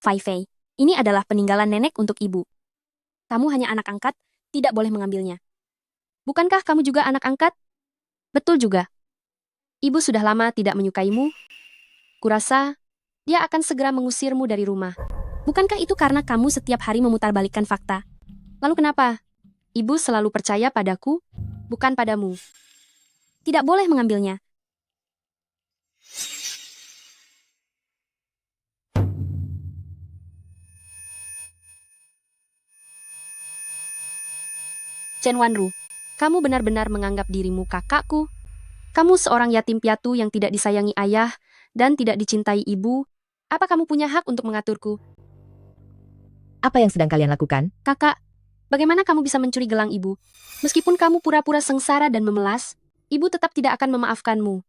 Fei Fei, ini adalah peninggalan nenek untuk ibu. Kamu hanya anak angkat, tidak boleh mengambilnya. Bukankah kamu juga anak angkat? Betul juga. Ibu sudah lama tidak menyukaimu. Kurasa, dia akan segera mengusirmu dari rumah. Bukankah itu karena kamu setiap hari memutarbalikkan fakta? Lalu kenapa? Ibu selalu percaya padaku, bukan padamu. Tidak boleh mengambilnya. Chen Wanru, kamu benar-benar menganggap dirimu kakakku? Kamu seorang yatim piatu yang tidak disayangi ayah dan tidak dicintai ibu. Apa kamu punya hak untuk mengaturku? Apa yang sedang kalian lakukan? Kakak, bagaimana kamu bisa mencuri gelang ibu? Meskipun kamu pura-pura sengsara dan memelas, ibu tetap tidak akan memaafkanmu.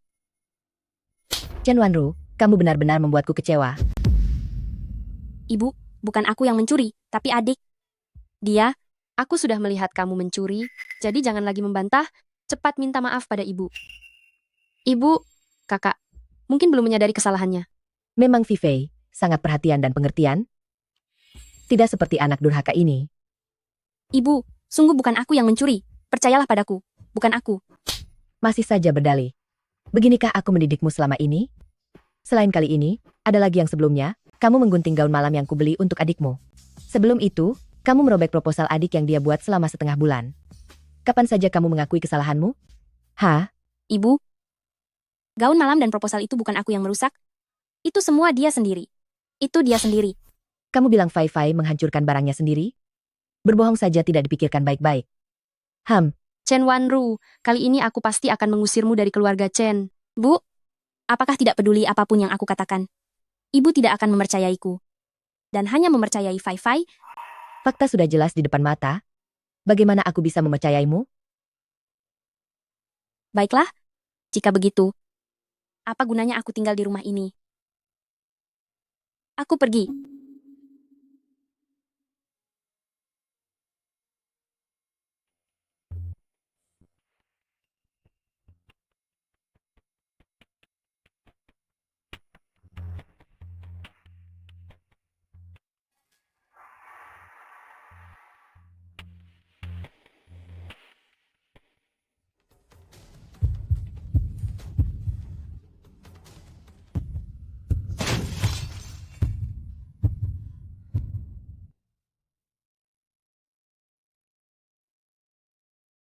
Chen Wanru, kamu benar-benar membuatku kecewa. Ibu, bukan aku yang mencuri, tapi adik. Dia, aku sudah melihat kamu mencuri, jadi jangan lagi membantah, cepat minta maaf pada ibu. Ibu, kakak, mungkin belum menyadari kesalahannya. Memang Vivei, sangat perhatian dan pengertian. Tidak seperti anak durhaka ini. Ibu, sungguh bukan aku yang mencuri, percayalah padaku, bukan aku. Masih saja berdalih. Beginikah aku mendidikmu selama ini? Selain kali ini, ada lagi yang sebelumnya, kamu menggunting gaun malam yang kubeli untuk adikmu. Sebelum itu, kamu merobek proposal adik yang dia buat selama setengah bulan. Kapan saja kamu mengakui kesalahanmu? Hah? Ibu, gaun malam dan proposal itu bukan aku yang merusak. Itu semua dia sendiri. Itu dia sendiri. Kamu bilang Fai Fai menghancurkan barangnya sendiri? Berbohong saja tidak dipikirkan baik-baik. Chen Wanru, kali ini aku pasti akan mengusirmu dari keluarga Chen. Bu, apakah tidak peduli apapun yang aku katakan? Ibu tidak akan mempercayaiku. Dan hanya mempercayai Fai Fai. Fakta sudah jelas di depan mata. Bagaimana aku bisa mempercayaimu? Baiklah, jika begitu, apa gunanya aku tinggal di rumah ini? Aku pergi.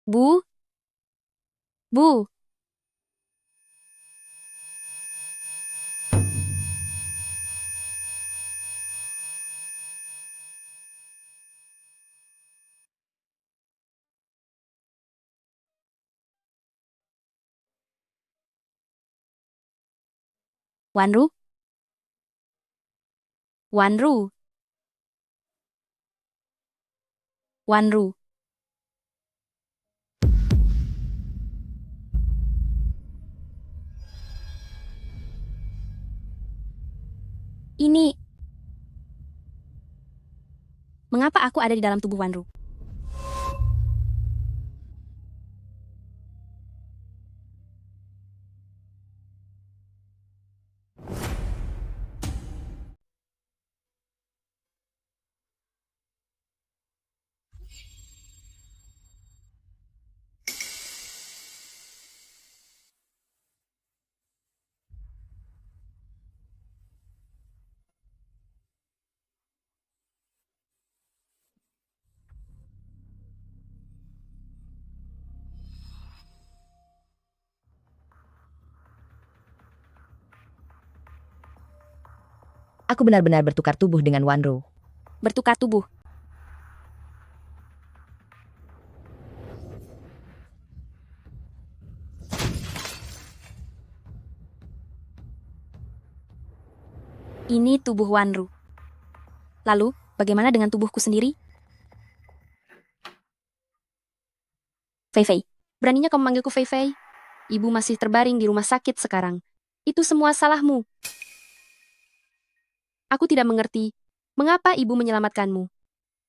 Bu, Bu, Wanru, Wanru, Wanru. Ini, mengapa aku ada di dalam tubuh Wanru? Aku benar-benar bertukar tubuh dengan Wanru. Bertukar tubuh. Ini tubuh Wanru. Lalu, bagaimana dengan tubuhku sendiri? Fei Fei, beraninya kamu memanggilku Fei Fei? Ibu masih terbaring di rumah sakit sekarang. Itu semua salahmu. Aku tidak mengerti. Mengapa ibu menyelamatkanmu?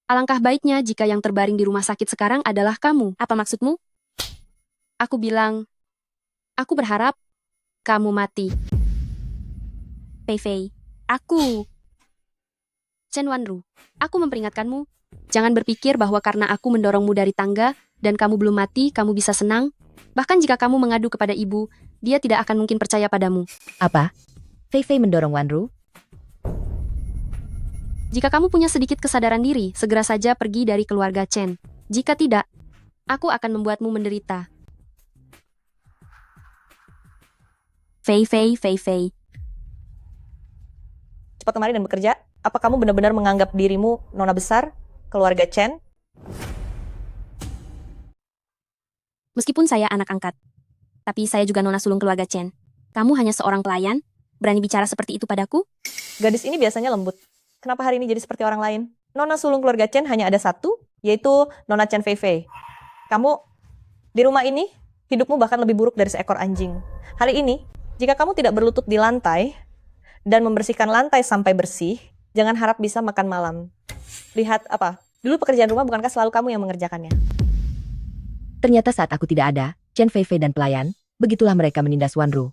Alangkah baiknya jika yang terbaring di rumah sakit sekarang adalah kamu. Apa maksudmu? Aku bilang, aku berharap kamu mati. Fei Fei, aku Chen Wanru, aku memperingatkanmu. Jangan berpikir bahwa karena aku mendorongmu dari tangga dan kamu belum mati, kamu bisa senang. Bahkan jika kamu mengadu kepada ibu, dia tidak akan mungkin percaya padamu. Apa? Fei Fei mendorong Wanru? Jika kamu punya sedikit kesadaran diri, segera saja pergi dari keluarga Chen. Jika tidak, aku akan membuatmu menderita. Fei Fei, Fei Fei. Cepat kemari dan bekerja. Apa kamu benar-benar menganggap dirimu nona besar, keluarga Chen? Meskipun saya anak angkat, tapi saya juga nona sulung keluarga Chen. Kamu hanya seorang pelayan, berani bicara seperti itu padaku? Gadis ini biasanya lembut. Kenapa hari ini jadi seperti orang lain? Nona sulung keluarga Chen hanya ada satu, yaitu Nona Chen Fei Fei. Kamu di rumah ini, hidupmu bahkan lebih buruk dari seekor anjing. Hari ini, jika kamu tidak berlutut di lantai dan membersihkan lantai sampai bersih, jangan harap bisa makan malam. Lihat apa? Dulu pekerjaan rumah bukankah selalu kamu yang mengerjakannya? Ternyata saat aku tidak ada, Chen Fei Fei dan pelayan, begitulah mereka menindas Wanru.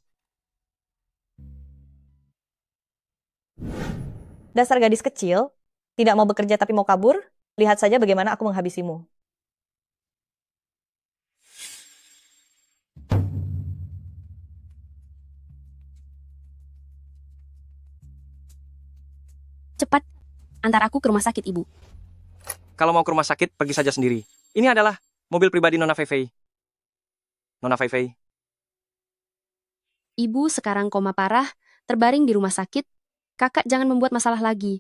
Dasar gadis kecil, tidak mau bekerja tapi mau kabur, lihat saja bagaimana aku menghabisimu. Cepat, antar aku ke rumah sakit, Ibu. Kalau mau ke rumah sakit, pergi saja sendiri. Ini adalah mobil pribadi Nona Fei Fei. Nona Fei Fei, Ibu sekarang koma parah, terbaring di rumah sakit. Kakak jangan membuat masalah lagi.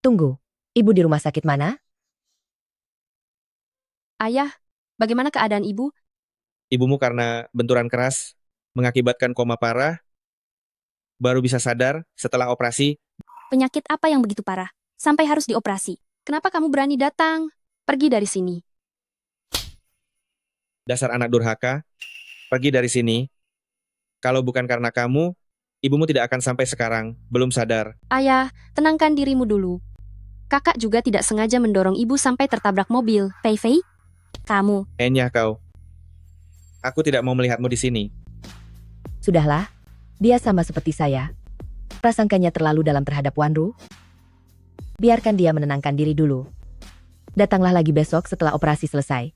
Tunggu, ibu di rumah sakit mana? Ayah, bagaimana keadaan ibu? Ibumu karena benturan keras mengakibatkan koma parah, baru bisa sadar setelah operasi. Penyakit apa yang begitu parah? Sampai harus dioperasi. Kenapa kamu berani datang? Pergi dari sini. Dasar anak durhaka, pergi dari sini. Kalau bukan karena kamu, ibumu tidak akan sampai sekarang, belum sadar. Ayah, tenangkan dirimu dulu. Kakak juga tidak sengaja mendorong ibu sampai tertabrak mobil. Fei Fei, kamu. Enyah kau. Aku tidak mau melihatmu di sini. Sudahlah, dia sama seperti saya. Prasangkanya terlalu dalam terhadap Wanru. Biarkan dia menenangkan diri dulu. Datanglah lagi besok setelah operasi selesai.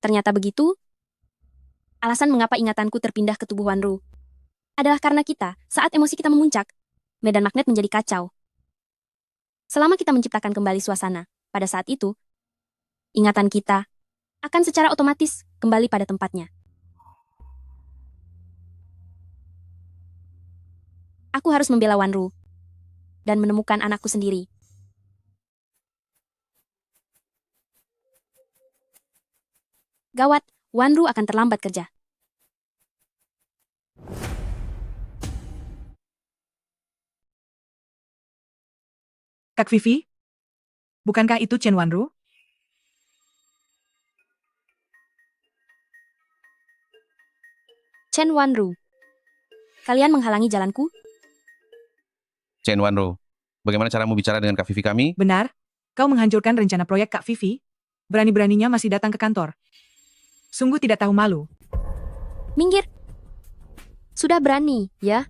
Ternyata begitu. Alasan mengapa ingatanku terpindah ke tubuh Wanru adalah karena kita, saat emosi kita memuncak, medan magnet menjadi kacau. Selama kita menciptakan kembali suasana, pada saat itu, ingatan kita akan secara otomatis kembali pada tempatnya. Aku harus membela Wanru dan menemukan anakku sendiri. Gawat, Wanru akan terlambat kerja. Kak Vivi? Bukankah itu Chen Wanru? Chen Wanru, kalian menghalangi jalanku? Chen Wanro, bagaimana caramu bicara dengan Kak Vivi kami? Benar? Kau menghancurkan rencana proyek Kak Vivi? Berani-beraninya masih datang ke kantor. Sungguh tidak tahu malu. Minggir. Sudah berani, ya?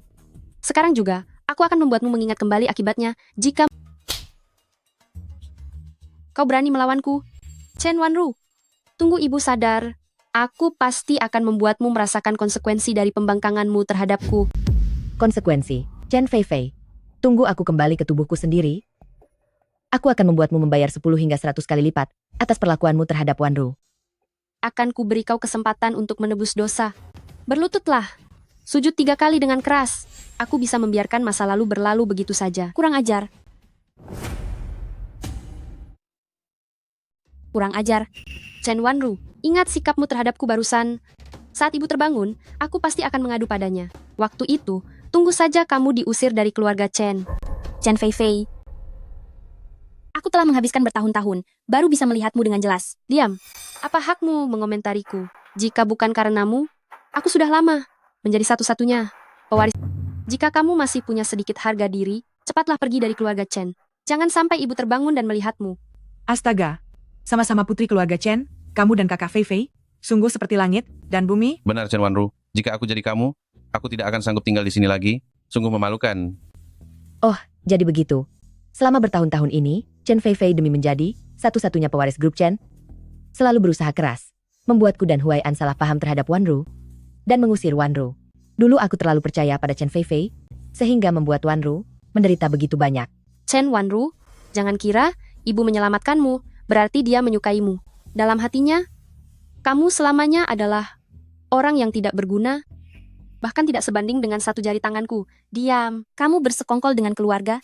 Sekarang juga, aku akan membuatmu mengingat kembali akibatnya jika kau berani melawanku. Chen Wanru, tunggu ibu sadar. Aku pasti akan membuatmu merasakan konsekuensi dari pembangkanganmu terhadapku. Konsekuensi, Chen Fei Fei. Tunggu aku kembali ke tubuhku sendiri. Aku akan membuatmu membayar 10 hingga 100 kali lipat atas perlakuanmu terhadap Wanru. Akan kuberi kau kesempatan untuk menebus dosa. Berlututlah. Sujud 3 kali dengan keras. Aku bisa membiarkan masa lalu berlalu begitu saja. Kurang ajar. Kurang ajar. Chen Wanru, ingat sikapmu terhadapku barusan. Saat ibu terbangun, aku pasti akan mengadu padanya. Waktu itu, tunggu saja kamu diusir dari keluarga Chen. Chen Fei Fei. Aku telah menghabiskan bertahun-tahun, baru bisa melihatmu dengan jelas. Diam. Apa hakmu mengomentariku? Jika bukan karenamu, aku sudah lama menjadi satu-satunya pewaris. Jika kamu masih punya sedikit harga diri, cepatlah pergi dari keluarga Chen. Jangan sampai ibu terbangun dan melihatmu. Astaga, sama-sama putri keluarga Chen, kamu dan kakak Fei Fei, sungguh seperti langit dan bumi. Benar Chen Wanru, jika aku jadi kamu, aku tidak akan sanggup tinggal di sini lagi. Sungguh memalukan. Jadi begitu. Selama bertahun-tahun ini, Chen Fei Fei demi menjadi satu-satunya pewaris grup Chen, selalu berusaha keras, membuatku dan Huai An salah paham terhadap Wanru, dan mengusir Wanru. Dulu aku terlalu percaya pada Chen Fei Fei, sehingga membuat Wanru menderita begitu banyak. Chen Wanru, jangan kira ibu menyelamatkanmu, berarti dia menyukaimu. Dalam hatinya, kamu selamanya adalah orang yang tidak berguna, bahkan tidak sebanding dengan satu jari tanganku. Diam, kamu bersekongkol dengan keluarga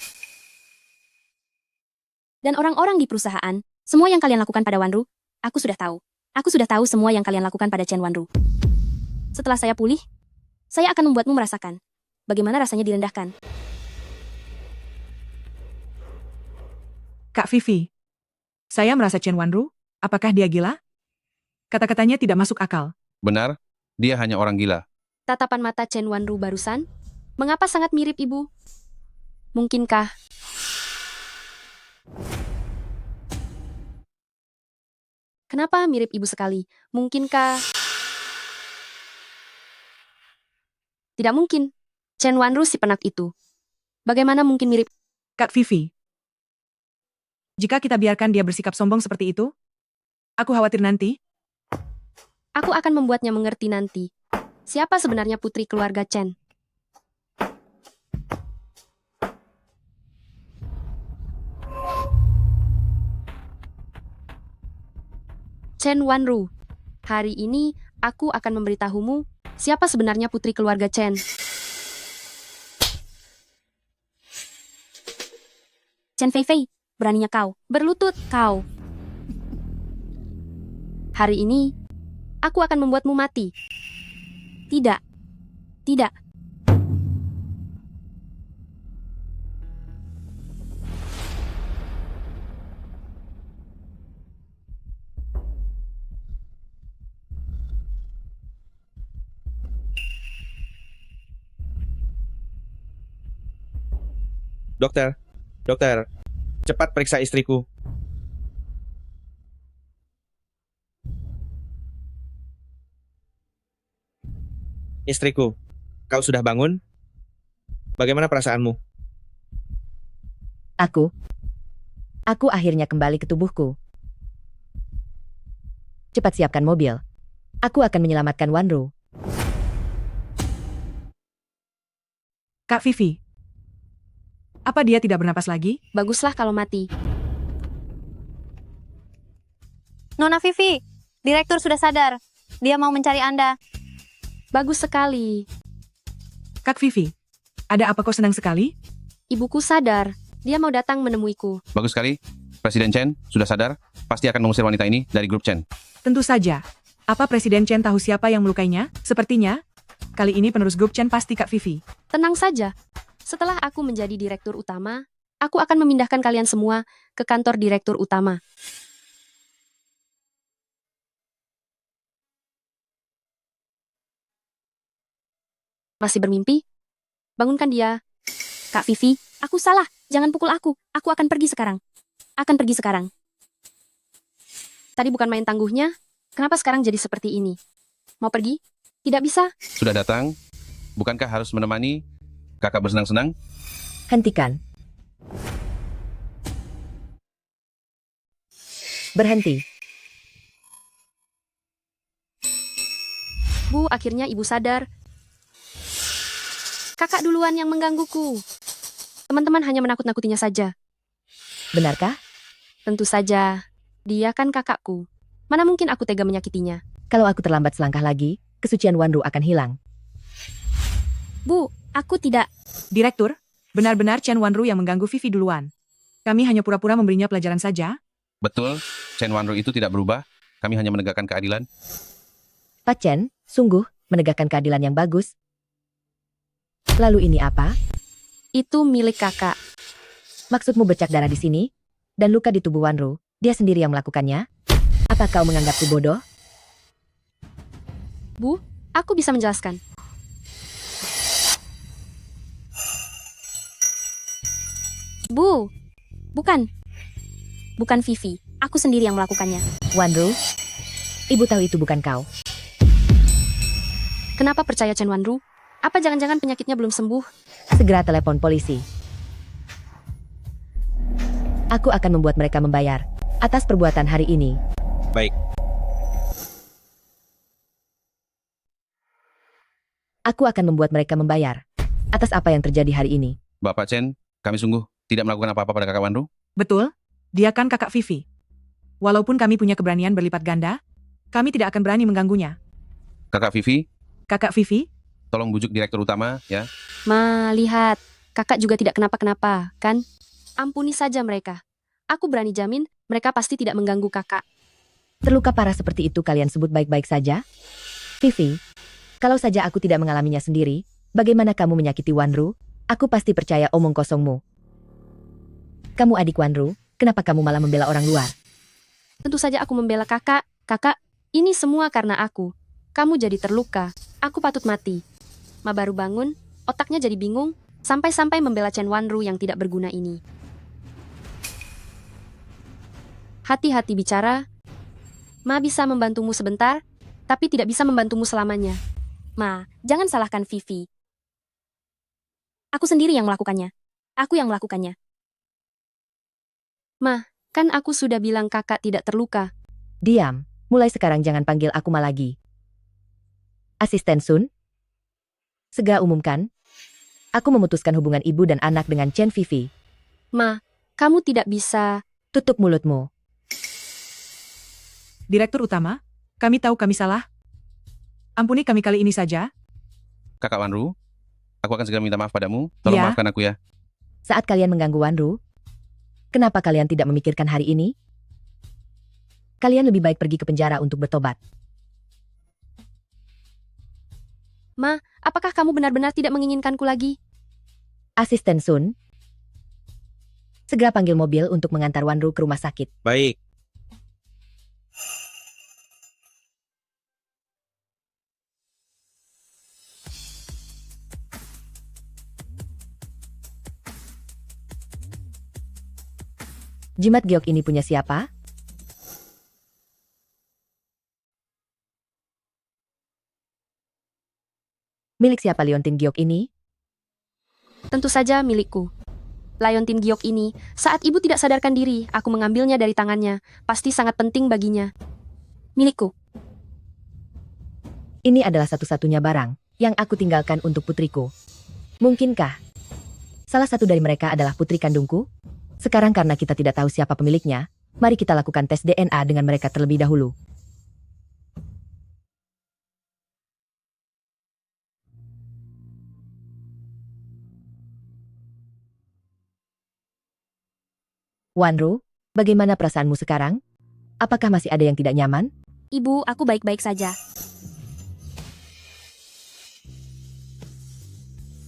dan orang-orang di perusahaan. Semua yang kalian lakukan pada Wanru, aku sudah tahu. Aku sudah tahu semua yang kalian lakukan pada Chen Wanru. Setelah saya pulih, saya akan membuatmu merasakan bagaimana rasanya direndahkan. Kak Vivi, saya merasa Chen Wanru, apakah dia gila? Kata-katanya tidak masuk akal. Benar, dia hanya orang gila. Tatapan mata Chen Wanru barusan, mengapa sangat mirip ibu? Mungkinkah? Kenapa mirip ibu sekali? Mungkinkah? Tidak mungkin. Chen Wanru si penak itu. Bagaimana mungkin mirip? Kak Vivi, jika kita biarkan dia bersikap sombong seperti itu, aku khawatir nanti. Aku akan membuatnya mengerti nanti. Siapa sebenarnya putri keluarga Chen? Chen Wanru, hari ini aku akan memberitahumu siapa sebenarnya putri keluarga Chen. Chen Fei Fei, beraninya kau, berlutut kau. Hari ini, aku akan membuatmu mati. Tidak, tidak. Dokter, cepat periksa istriku. Istriku, kau sudah bangun? Bagaimana perasaanmu? Aku akhirnya kembali ke tubuhku. Cepat siapkan mobil. Aku akan menyelamatkan Wanru. Kak Vivi, apa dia tidak bernapas lagi? Baguslah kalau mati. Nona Vivi, direktur sudah sadar. Dia mau mencari Anda. Bagus sekali. Kak Vivi, ada apa kau senang sekali? Ibuku sadar. Dia mau datang menemuiku. Bagus sekali. Presiden Chen sudah sadar, pasti akan mengusir wanita ini dari grup Chen. Tentu saja. Apa Presiden Chen tahu siapa yang melukainya? Sepertinya, kali ini penerus grup Chen pasti Kak Vivi. Tenang saja. Setelah aku menjadi direktur utama, aku akan memindahkan kalian semua ke kantor direktur utama. Masih bermimpi? Bangunkan dia. Kak Vivi, aku salah. Jangan pukul aku. Aku akan pergi sekarang. Akan pergi sekarang. Tadi bukan main tangguhnya. Kenapa sekarang jadi seperti ini? Mau pergi? Tidak bisa. Sudah datang, bukankah harus menemani kakak bersenang-senang? Hentikan. Berhenti. Bu, akhirnya ibu sadar. Kakak duluan yang menggangguku. Teman-teman hanya menakut-nakutinya saja. Benarkah? Tentu saja. Dia kan kakakku. Mana mungkin aku tega menyakitinya. Kalau aku terlambat selangkah lagi, kesucian Wanru akan hilang. Bu, aku tidak. Direktur, benar-benar Chen Wanru yang mengganggu Vivi duluan. Kami hanya pura-pura memberinya pelajaran saja. Betul, Chen Wanru itu tidak berubah. Kami hanya menegakkan keadilan. Pak Chen, sungguh, menegakkan keadilan yang bagus. Lalu ini apa? Itu milik kakak. Maksudmu bercak darah di sini? Dan luka di tubuh Wanru, dia sendiri yang melakukannya? Apa kau menganggapku bodoh? Bu, aku bisa menjelaskan. Bu, bukan. Bukan Vivi, aku sendiri yang melakukannya. Wanru, ibu tahu itu bukan kau. Kenapa percaya Chen Wanru? Apa jangan-jangan penyakitnya belum sembuh? Segera telepon polisi. Aku akan membuat mereka membayar atas perbuatan hari ini. Baik. Aku akan membuat mereka membayar atas apa yang terjadi hari ini. Bapak Chen, kami sungguh tidak melakukan apa-apa pada kakak Wanru. Betul, dia kan kakak Vivi. Walaupun kami punya keberanian berlipat ganda, kami tidak akan berani mengganggunya. Kakak Vivi, Kakak Vivi, tolong bujuk direktur utama, ya. Ma, lihat. Kakak juga tidak kenapa-kenapa, kan? Ampuni saja mereka. Aku berani jamin mereka pasti tidak mengganggu kakak. Terluka parah seperti itu kalian sebut baik-baik saja? Vivi, kalau saja aku tidak mengalaminya sendiri, bagaimana kamu menyakiti Wanru? Aku pasti percaya omong kosongmu. Kamu adik Wanru, kenapa kamu malah membela orang luar? Tentu saja aku membela kakak. Kakak, ini semua karena aku. Kamu jadi terluka. Aku patut mati. Ma baru bangun, otaknya jadi bingung, sampai-sampai membela Chen Wanru yang tidak berguna ini. Hati-hati bicara. Ma bisa membantumu sebentar, tapi tidak bisa membantumu selamanya. Ma, jangan salahkan Vivi. Aku sendiri yang melakukannya. Aku yang melakukannya. Ma, kan aku sudah bilang kakak tidak terluka. Diam, mulai sekarang jangan panggil aku Ma lagi. Asisten Sun, segera umumkan. Aku memutuskan hubungan ibu dan anak dengan Chen Vivi. Ma, kamu tidak bisa. Tutup mulutmu. direktur utama, kami tahu kami salah. Ampuni kami kali ini saja. Kakak Wanru, aku akan segera minta maaf padamu. Tolong Ya. maafkan aku ya. Saat kalian mengganggu Wanru, kenapa kalian tidak memikirkan hari ini? Kalian lebih baik pergi ke penjara untuk bertobat. Ma, apakah kamu benar-benar tidak menginginkanku lagi? Asisten Sun, segera panggil mobil untuk mengantar Wanru ke rumah sakit. Baik. Jimat giok ini punya siapa? Milik siapa liontin giok ini? Tentu saja milikku. Liontin giok ini, saat ibu tidak sadarkan diri, aku mengambilnya dari tangannya. Pasti sangat penting baginya. Milikku. Ini adalah satu-satunya barang yang aku tinggalkan untuk putriku. Mungkinkah salah satu dari mereka adalah putri kandungku? Sekarang karena kita tidak tahu siapa pemiliknya, mari kita lakukan tes DNA dengan mereka terlebih dahulu. Wanru, bagaimana perasaanmu sekarang? Apakah masih ada yang tidak nyaman? Ibu, aku baik-baik saja.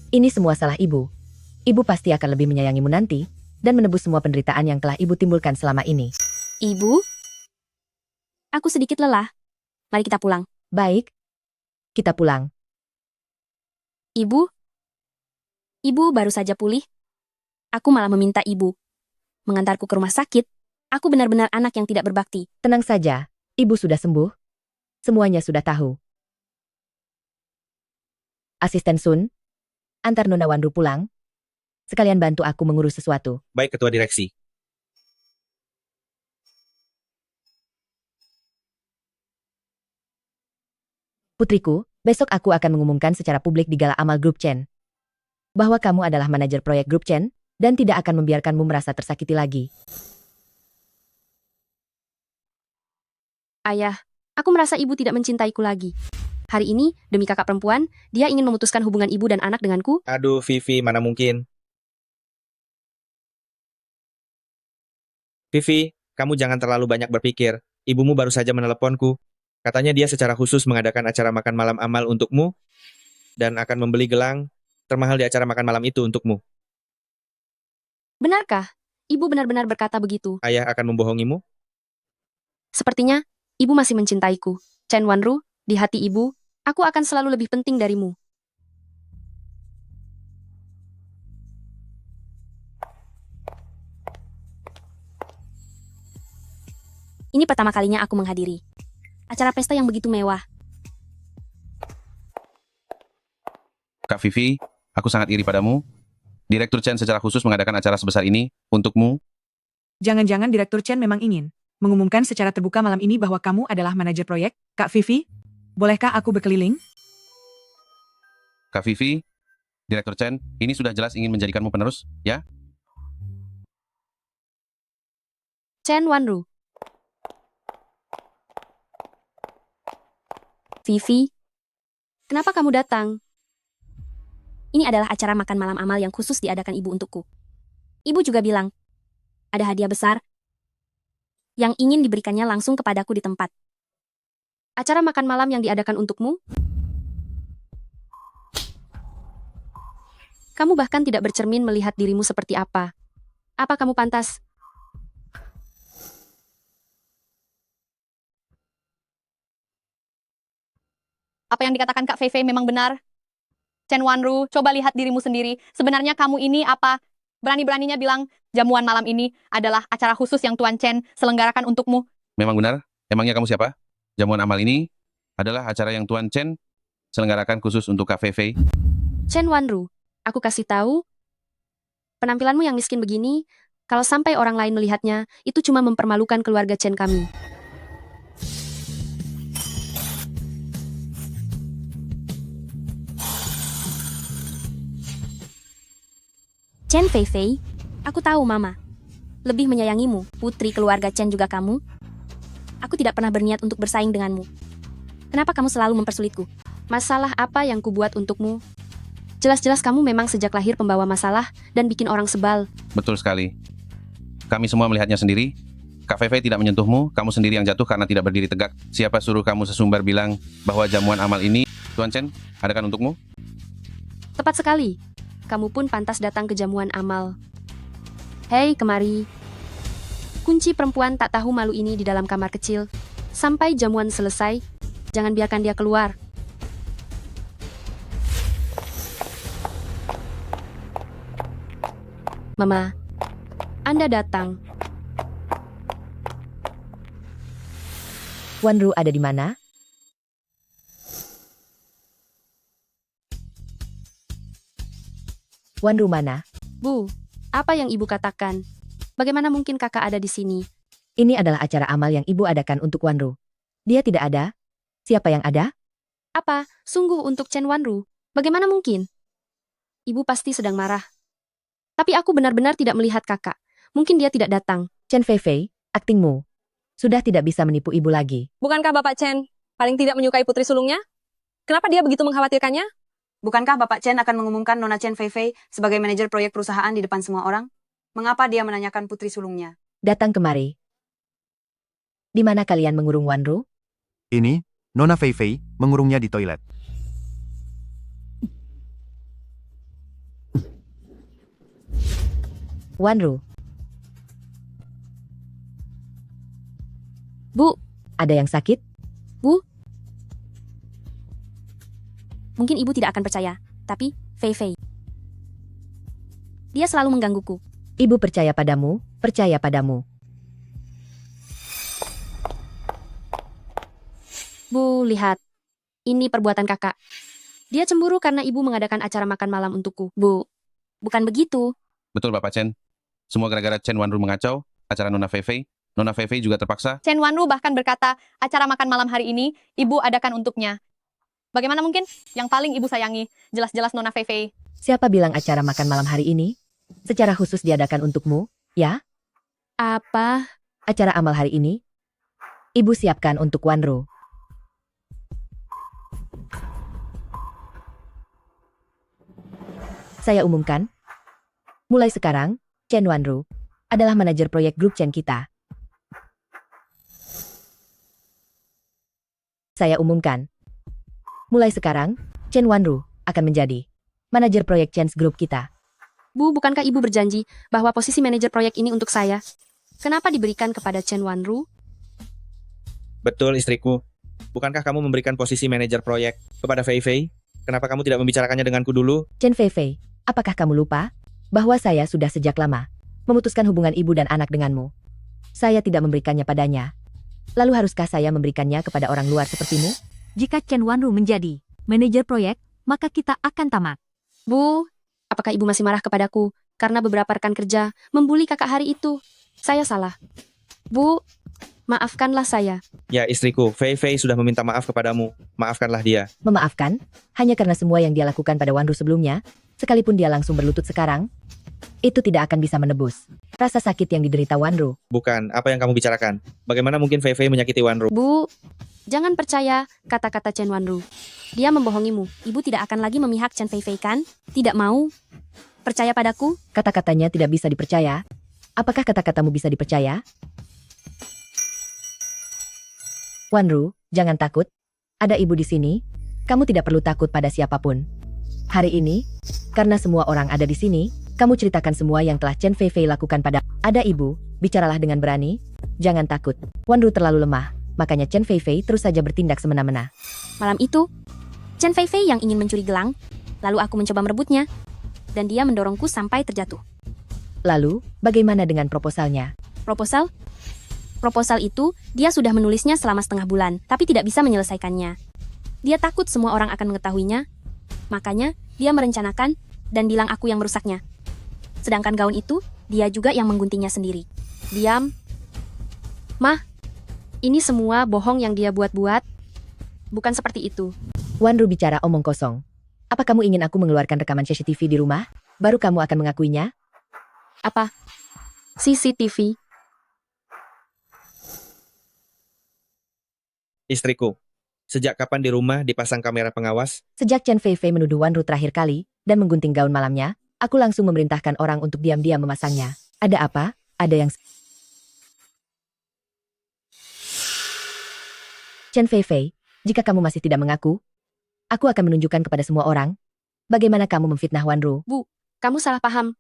Ini semua salah ibu. Ibu pasti akan lebih menyayangimu nanti, dan menebus semua penderitaan yang telah ibu timbulkan selama ini. Ibu? Aku sedikit lelah. Mari kita pulang. Baik, kita pulang. Ibu? Ibu baru saja pulih. Aku malah meminta ibu mengantarku ke rumah sakit. Aku benar-benar anak yang tidak berbakti. Tenang saja, ibu sudah sembuh. Semuanya sudah tahu. Asisten Sun, antar Nona Wanru pulang. Sekalian bantu aku mengurus sesuatu. Baik, Ketua Direksi. Putriku, besok aku akan mengumumkan secara publik di Gala Amal Grup Chen bahwa kamu adalah manajer proyek Grup Chen dan tidak akan membiarkanmu merasa tersakiti lagi. Ayah, aku merasa ibu tidak mencintaiku lagi. Hari ini, demi kakak perempuan, dia ingin memutuskan hubungan ibu dan anak denganku. Aduh, Vivi, mana mungkin. Vivi, kamu jangan terlalu banyak berpikir. Ibumu baru saja meneleponku. Katanya dia secara khusus mengadakan acara makan malam amal untukmu dan akan membeli gelang termahal di acara makan malam itu untukmu. Benarkah? Ibu benar-benar berkata begitu. Ayah akan membohongimu? Sepertinya, ibu masih mencintaiku. Chen Wanru, di hati ibu, Aku akan selalu lebih penting darimu. Ini pertama kalinya aku menghadiri acara pesta yang begitu mewah. Kak Vivi, aku sangat iri padamu. Direktur Chen secara khusus mengadakan acara sebesar ini untukmu. Jangan-jangan Direktur Chen memang ingin mengumumkan secara terbuka malam ini bahwa kamu adalah manajer proyek, Kak Vivi? Bolehkah aku berkeliling? Kak Vivi, Direktur Chen, ini sudah jelas ingin menjadikanmu penerus, ya? Chen Wanru. Vivi, kenapa kamu datang? Ini adalah acara makan malam amal yang khusus diadakan ibu untukku. Ibu juga bilang, ada hadiah besar yang ingin diberikannya langsung kepadaku di tempat. Acara makan malam yang diadakan untukmu? Kamu bahkan tidak bercermin melihat dirimu seperti apa. Apa kamu pantas? Apa yang dikatakan Kak Fei Fei memang benar. Chen Wanru, coba lihat dirimu sendiri. Sebenarnya kamu ini apa? Berani-beraninya bilang jamuan malam ini adalah acara khusus yang Tuan Chen selenggarakan untukmu. Memang benar? Emangnya kamu siapa? Jamuan amal ini adalah acara yang Tuan Chen selenggarakan khusus untuk Kak Fei Fei. Chen Wanru, aku kasih tahu, penampilanmu yang miskin begini, kalau sampai orang lain melihatnya, itu cuma mempermalukan keluarga Chen kami. Chen Fei Fei, aku tahu Mama lebih menyayangimu, putri keluarga Chen juga kamu. Aku tidak pernah berniat untuk bersaing denganmu. Kenapa kamu selalu mempersulitku? Masalah apa yang kubuat untukmu? Jelas-jelas kamu memang sejak lahir pembawa masalah dan bikin orang sebal. Betul sekali. Kami semua melihatnya sendiri. Kak Fei Fei tidak menyentuhmu, kamu sendiri yang jatuh karena tidak berdiri tegak. Siapa suruh kamu sesumbar bilang bahwa jamuan amal ini Tuan Chen adakan untukmu? Tepat sekali. Kamu pun pantas datang ke jamuan amal. Hei, kemari. Kunci perempuan tak tahu malu ini di dalam kamar kecil. Sampai jamuan selesai, jangan biarkan dia keluar. Mama, Anda datang. Wanru ada di mana? Wanru mana? Bu, apa yang ibu katakan? Bagaimana mungkin kakak ada di sini? Ini adalah acara amal yang ibu adakan untuk Wanru. Dia tidak ada? Siapa yang ada? Apa? Sungguh untuk Chen Wanru? Bagaimana mungkin? Ibu pasti sedang marah. Tapi aku benar-benar tidak melihat kakak. Mungkin dia tidak datang. Chen Fei Fei, aktingmu sudah tidak bisa menipu ibu lagi. Bukankah Bapak Chen paling tidak menyukai putri sulungnya? Kenapa dia begitu mengkhawatirkannya? Bukankah Bapak Chen akan mengumumkan Nona Chen Fei Fei sebagai manajer proyek perusahaan di depan semua orang? Mengapa dia menanyakan putri sulungnya? Datang kemari. Di mana kalian mengurung Wanru? Ini, Nona Fei Fei mengurungnya di toilet. Wanru, Bu, ada yang sakit? mungkin ibu tidak akan percaya. Tapi, Fei Fei. Dia selalu menggangguku. Ibu percaya padamu, percaya padamu. Bu, lihat. Ini perbuatan kakak. Dia cemburu karena ibu mengadakan acara makan malam untukku. Bu, bukan begitu. Betul Bapak Chen. Semua gara-gara Chen Wanru mengacau acara Nona Fei Fei. Nona Fei Fei juga terpaksa. Chen Wanru bahkan berkata, acara makan malam hari ini ibu adakan untuknya. Bagaimana mungkin? Yang paling ibu sayangi, jelas-jelas Nona Fei Fei. Siapa bilang acara makan malam hari ini secara khusus diadakan untukmu, ya? Apa? Acara amal hari ini ibu siapkan untuk Wanru. Saya umumkan, mulai sekarang, Chen Wanru adalah manajer proyek grup Chen kita. Saya umumkan, mulai sekarang, Chen Wanru akan menjadi manajer proyek Chen's Group kita. Bu, bukankah ibu berjanji bahwa posisi manajer proyek ini untuk saya? Kenapa diberikan kepada Chen Wanru? Betul istriku. Bukankah kamu memberikan posisi manajer proyek kepada Fei Fei? Kenapa kamu tidak membicarakannya denganku dulu? Chen Fei Fei, apakah kamu lupa bahwa saya sudah sejak lama memutuskan hubungan ibu dan anak denganmu? Saya tidak memberikannya padanya. Lalu haruskah saya memberikannya kepada orang luar sepertimu? Jika Chen Wanru menjadi manajer proyek, maka kita akan tamat. Bu, apakah ibu masih marah kepadaku karena beberapa rekan kerja membuli kakak hari itu? Saya salah. Bu, maafkanlah saya. Ya istriku, Fei Fei sudah meminta maaf kepadamu. Maafkanlah dia. Memaafkan? Hanya karena semua yang dia lakukan pada Wanru sebelumnya, sekalipun dia langsung berlutut sekarang, itu tidak akan bisa menebus rasa sakit yang diderita Wanru. Bukan, apa yang kamu bicarakan? Bagaimana mungkin Fei Fei menyakiti Wanru? Bu, jangan percaya kata-kata Chen Wanru. Dia membohongimu. Ibu tidak akan lagi memihak Chen Fei Fei kan? Tidak mau? Percaya padaku? Kata-katanya tidak bisa dipercaya. Apakah kata-katamu bisa dipercaya? Wanru, jangan takut. Ada ibu di sini. Kamu tidak perlu takut pada siapapun. Hari ini, karena semua orang ada di sini, kamu ceritakan semua yang telah Chen Fei Fei lakukan pada... Ada ibu, bicaralah dengan berani. Jangan takut. Wanru terlalu lemah, makanya Chen Fei Fei terus saja bertindak semena-mena. Malam itu, Chen Fei Fei yang ingin mencuri gelang, lalu aku mencoba merebutnya, dan dia mendorongku sampai terjatuh. Lalu, bagaimana dengan proposalnya? Proposal? Proposal itu, dia sudah menulisnya selama setengah bulan, tapi tidak bisa menyelesaikannya. Dia takut semua orang akan mengetahuinya, makanya dia merencanakan dan bilang aku yang merusaknya. Sedangkan gaun itu, dia juga yang mengguntingnya sendiri. Diam. Mah, ini semua bohong yang dia buat-buat. Bukan seperti itu. Wanru bicara omong kosong. Apa kamu ingin aku mengeluarkan rekaman CCTV di rumah? Baru kamu akan mengakuinya? Apa? CCTV? Istriku, sejak kapan di rumah dipasang kamera pengawas? Sejak Chen Fei Fei menuduh Wanru terakhir kali dan menggunting gaun malamnya, aku langsung memerintahkan orang untuk diam-diam memasangnya. Ada apa? Ada yang... Chen Fei Fei, jika kamu masih tidak mengaku, aku akan menunjukkan kepada semua orang bagaimana kamu memfitnah Wanru. Bu, kamu salah paham.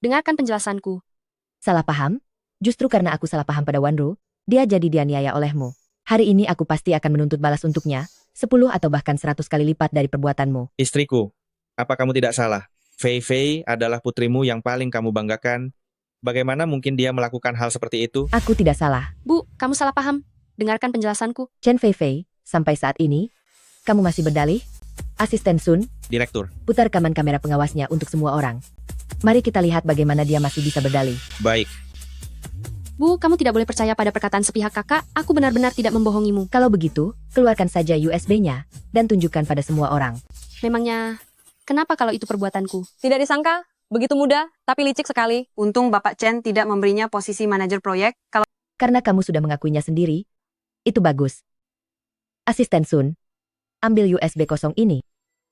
Dengarkan penjelasanku. Salah paham? Justru karena aku salah paham pada Wanru, dia jadi dianiaya olehmu. Hari ini aku pasti akan menuntut balas untuknya, 10 atau bahkan 100 kali lipat dari perbuatanmu. Istriku, apa kamu tidak salah? Fei Fei adalah putrimu yang paling kamu banggakan. Bagaimana mungkin dia melakukan hal seperti itu? Aku tidak salah. Bu, kamu salah paham. Dengarkan penjelasanku. Chen Fei Fei, sampai saat ini, kamu masih berdalih? Asisten Sun, Direktur. putar rekaman kamera pengawasnya untuk semua orang. Mari kita lihat bagaimana dia masih bisa berdalih. Baik. Bu, kamu tidak boleh percaya pada perkataan sepihak kakak. Aku benar-benar tidak membohongimu. Kalau begitu, keluarkan saja USB-nya dan tunjukkan pada semua orang. Memangnya, kenapa kalau itu perbuatanku? Tidak disangka, begitu mudah, tapi licik sekali. Untung Bapak Chen tidak memberinya posisi manajer proyek. Kalau Karena kamu sudah mengakuinya sendiri, itu bagus. Asisten Sun, ambil USB kosong ini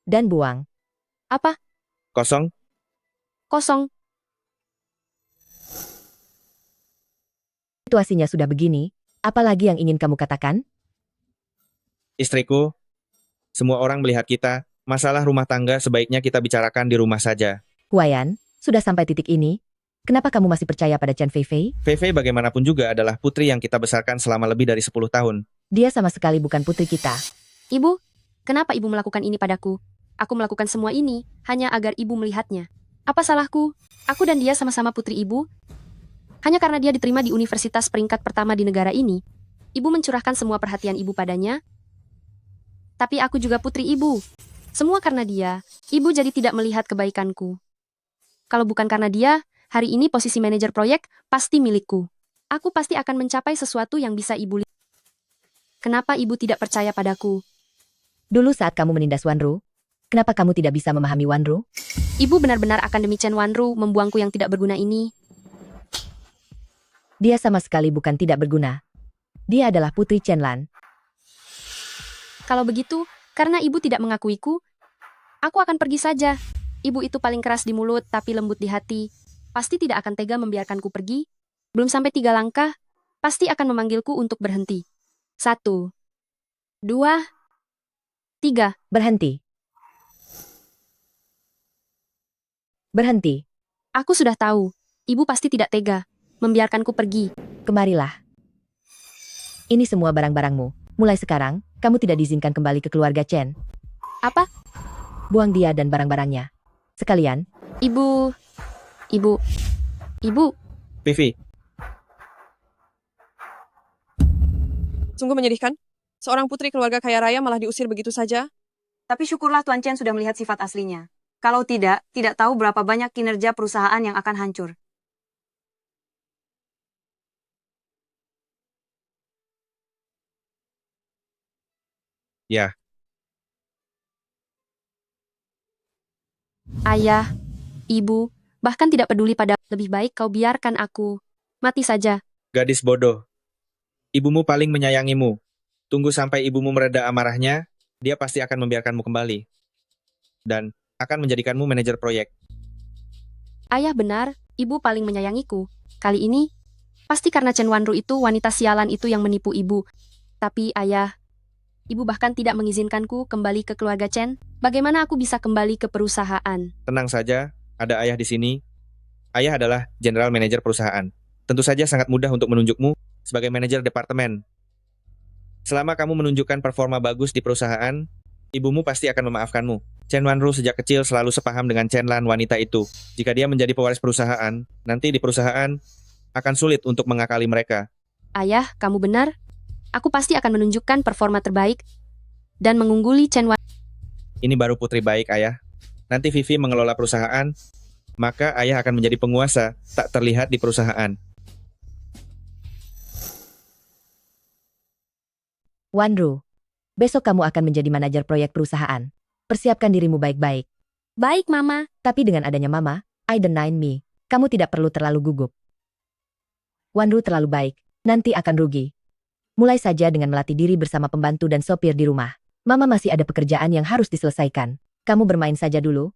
dan buang. Apa? Kosong? Kosong. Situasinya sudah begini, apalagi yang ingin kamu katakan? Istriku, semua orang melihat kita. Masalah rumah tangga sebaiknya kita bicarakan di rumah saja. Huayan, sudah sampai titik ini. Kenapa kamu masih percaya pada Chen Fei Fei? Fei Fei bagaimanapun juga adalah putri yang kita besarkan selama lebih dari 10 tahun. Dia sama sekali bukan putri kita. Ibu, kenapa ibu melakukan ini padaku? Aku melakukan semua ini hanya agar ibu melihatnya. Apa salahku? Aku dan dia sama-sama putri ibu. Hanya karena dia diterima di universitas peringkat pertama di negara ini, ibu mencurahkan semua perhatian ibu padanya. Tapi aku juga putri ibu. Semua karena dia, ibu jadi tidak melihat kebaikanku. Kalau bukan karena dia, hari ini posisi manajer proyek pasti milikku. Aku pasti akan mencapai sesuatu yang bisa ibu lihat. Kenapa ibu tidak percaya padaku? Dulu saat kamu menindas Wanru, kenapa kamu tidak bisa memahami Wanru? Ibu benar-benar akan demi Chen Wanru membuangku yang tidak berguna ini. Dia sama sekali bukan tidak berguna. Dia adalah putri Chen Lan. Kalau begitu, karena ibu tidak mengakuiku, aku akan pergi saja. Ibu itu paling keras di mulut tapi lembut di hati. Pasti tidak akan tega membiarkanku pergi. Belum sampai 3 langkah, pasti akan memanggilku untuk berhenti. 1, 2, 3. Berhenti. Berhenti. Aku sudah tahu, ibu pasti tidak tega membiarkanku pergi. Kemarilah. Ini semua barang-barangmu. Mulai sekarang, kamu tidak diizinkan kembali ke keluarga Chen. Apa? Buang dia dan barang-barangnya. Sekalian, Ibu. Vivi, Sungguh menyedihkan. Seorang putri keluarga kaya raya malah diusir begitu saja. Tapi syukurlah Tuan Chen sudah melihat sifat aslinya. Kalau tidak tahu berapa banyak kinerja perusahaan yang akan hancur. ya, Ayah, ibu, bahkan tidak peduli pada lebih baik kau biarkan aku mati saja. gadis bodoh. Ibumu paling menyayangimu. Tunggu sampai ibumu mereda amarahnya, dia pasti akan membiarkanmu kembali. Dan akan menjadikanmu manajer proyek. Ayah benar, ibu paling menyayangiku. Kali ini, pasti karena Chen Wanru itu wanita sialan itu yang menipu ibu. Tapi ayah, ibu bahkan tidak mengizinkanku kembali ke keluarga Chen. Bagaimana aku bisa kembali ke perusahaan? Tenang saja, ada ayah di sini. Ayah adalah general manajer perusahaan. Tentu saja sangat mudah untuk menunjukmu sebagai manajer departemen. Selama kamu menunjukkan performa bagus di perusahaan, ibumu pasti akan memaafkanmu. Chen Wanru sejak kecil selalu sepaham dengan Chen Lan wanita itu. Jika dia menjadi pewaris perusahaan, nanti di perusahaan akan sulit untuk mengakali mereka. Ayah, kamu benar. Aku pasti akan menunjukkan performa terbaik dan mengungguli Chen Wanru. Ini baru putri baik, ayah. Nanti Vivi mengelola perusahaan, maka ayah akan menjadi penguasa tak terlihat di perusahaan. Wanru, besok kamu akan menjadi manajer proyek perusahaan. Persiapkan dirimu baik-baik. Baik, Mama. Tapi dengan adanya Mama, I don't mind me. Kamu tidak perlu terlalu gugup. Wanru terlalu baik, nanti akan rugi. Mulai saja dengan melatih diri bersama pembantu dan sopir di rumah. Mama masih ada pekerjaan yang harus diselesaikan. Kamu bermain saja dulu.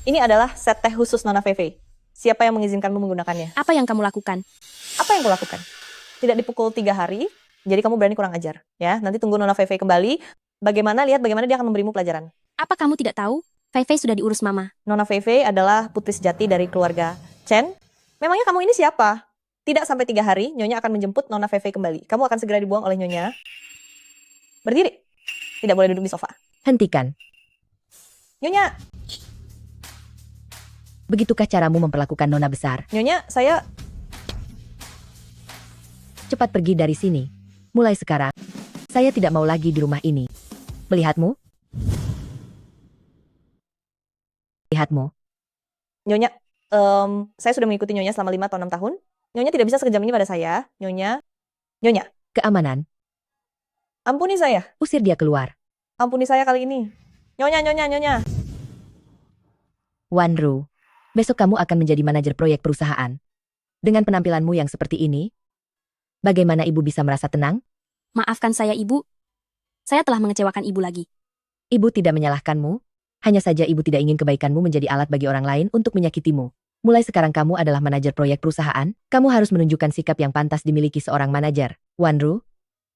Ini adalah set teh khusus Nona Fei. Siapa yang mengizinkanmu menggunakannya? Apa yang kamu lakukan? Apa yang kulakukan? Tidak dipukul 3 hari, jadi kamu berani kurang ajar. Ya, nanti tunggu Nona Fei kembali. Lihat bagaimana dia akan memberimu pelajaran. Apa kamu tidak tahu? Fei Fei sudah diurus Mama. Nona Fei adalah putri sejati dari keluarga Chen. Memangnya kamu ini siapa? Tidak sampai 3 hari, Nyonya akan menjemput Nona Fei kembali. Kamu akan segera dibuang oleh Nyonya. Berdiri. Tidak boleh duduk di sofa. Hentikan. Nyonya, Begitukah caramu memperlakukan nona besar? Nyonya, saya... Cepat pergi dari sini. Mulai sekarang, saya tidak mau lagi di rumah ini. Melihatmu? Lihatmu. Nyonya, saya sudah mengikuti Nyonya selama 5 atau 6 tahun. Nyonya tidak bisa sekejam ini pada saya. Nyonya. Keamanan. Ampuni saya. Usir dia keluar. Ampuni saya kali ini. Nyonya. Wanru, besok kamu akan menjadi manajer proyek perusahaan. Dengan penampilanmu yang seperti ini, bagaimana ibu bisa merasa tenang? Maafkan saya, Ibu. Saya telah mengecewakan Ibu lagi. Ibu tidak menyalahkanmu. Hanya saja ibu tidak ingin kebaikanmu menjadi alat bagi orang lain untuk menyakitimu. Mulai sekarang kamu adalah manajer proyek perusahaan, kamu harus menunjukkan sikap yang pantas dimiliki seorang manajer. Wanru,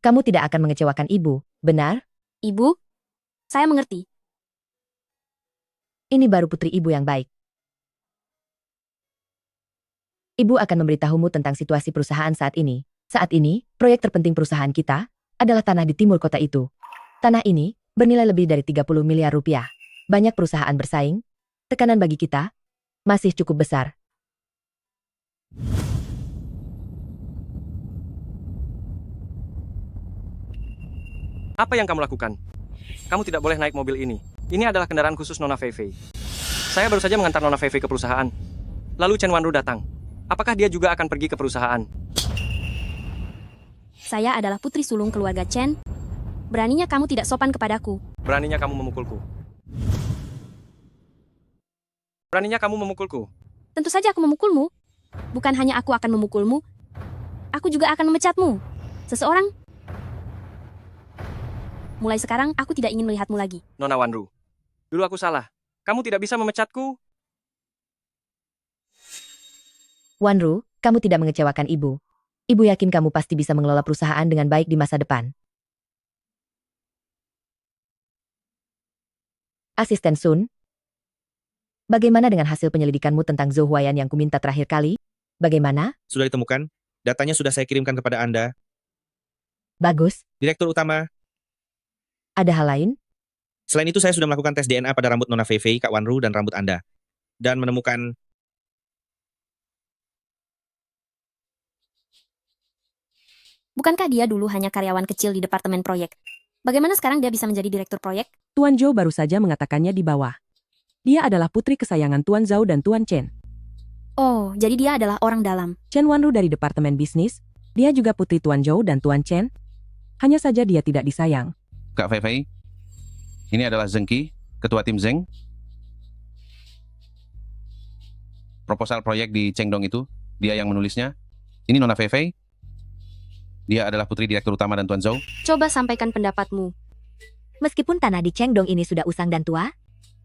kamu tidak akan mengecewakan ibu, benar? Ibu, saya mengerti. Ini baru putri ibu yang baik. Ibu akan memberitahumu tentang situasi perusahaan saat ini. Saat ini, proyek terpenting perusahaan kita adalah tanah di timur kota itu. Tanah ini bernilai lebih dari 30 miliar rupiah. Banyak perusahaan bersaing. Tekanan bagi kita masih cukup besar. Apa yang kamu lakukan? Kamu tidak boleh naik mobil ini. Ini adalah kendaraan khusus Nona Fei. Saya baru saja mengantar Nona Fei ke perusahaan. Lalu Chen Wanru datang. Apakah dia juga akan pergi ke perusahaan? Saya adalah putri sulung keluarga Chen. Beraninya kamu tidak sopan kepadaku. Beraninya kamu memukulku. Beraninya kamu memukulku. Tentu saja aku memukulmu. Bukan hanya aku akan memukulmu, aku juga akan memecatmu. Seseorang. Mulai sekarang aku tidak ingin melihatmu lagi. Nona Wanru. Dulu aku salah. Kamu tidak bisa memecatku. Wanru, kamu tidak mengecewakan ibu. Ibu yakin kamu pasti bisa mengelola perusahaan dengan baik di masa depan. Asisten Sun, Bagaimana dengan hasil penyelidikanmu tentang Zhou Huayan yang kuminta terakhir kali? Bagaimana? Sudah ditemukan, datanya sudah saya kirimkan kepada Anda. Bagus. Direktur utama, Ada hal lain? selain itu saya sudah melakukan tes DNA pada rambut Nona Fei Fei, Kak Wanru, dan rambut Anda. Dan menemukan Bukankah dia dulu hanya karyawan kecil di departemen proyek? Bagaimana sekarang dia bisa menjadi direktur proyek? Tuan Zhou baru saja mengatakannya di bawah. Dia adalah putri kesayangan Tuan Zhao dan Tuan Chen. Oh, jadi dia adalah orang dalam. Chen Wanru dari departemen bisnis, dia juga putri Tuan Zhou dan Tuan Chen. Hanya saja dia tidak disayang. Kak Fei Fei, ini adalah Zheng Qi, ketua tim Zheng. Proposal proyek di Chengdong itu, dia yang menulisnya. Ini Nona Fei Fei. Dia adalah putri direktur utama dan Tuan Zhou. Coba sampaikan pendapatmu. Meskipun tanah di Chengdong ini sudah usang dan tua,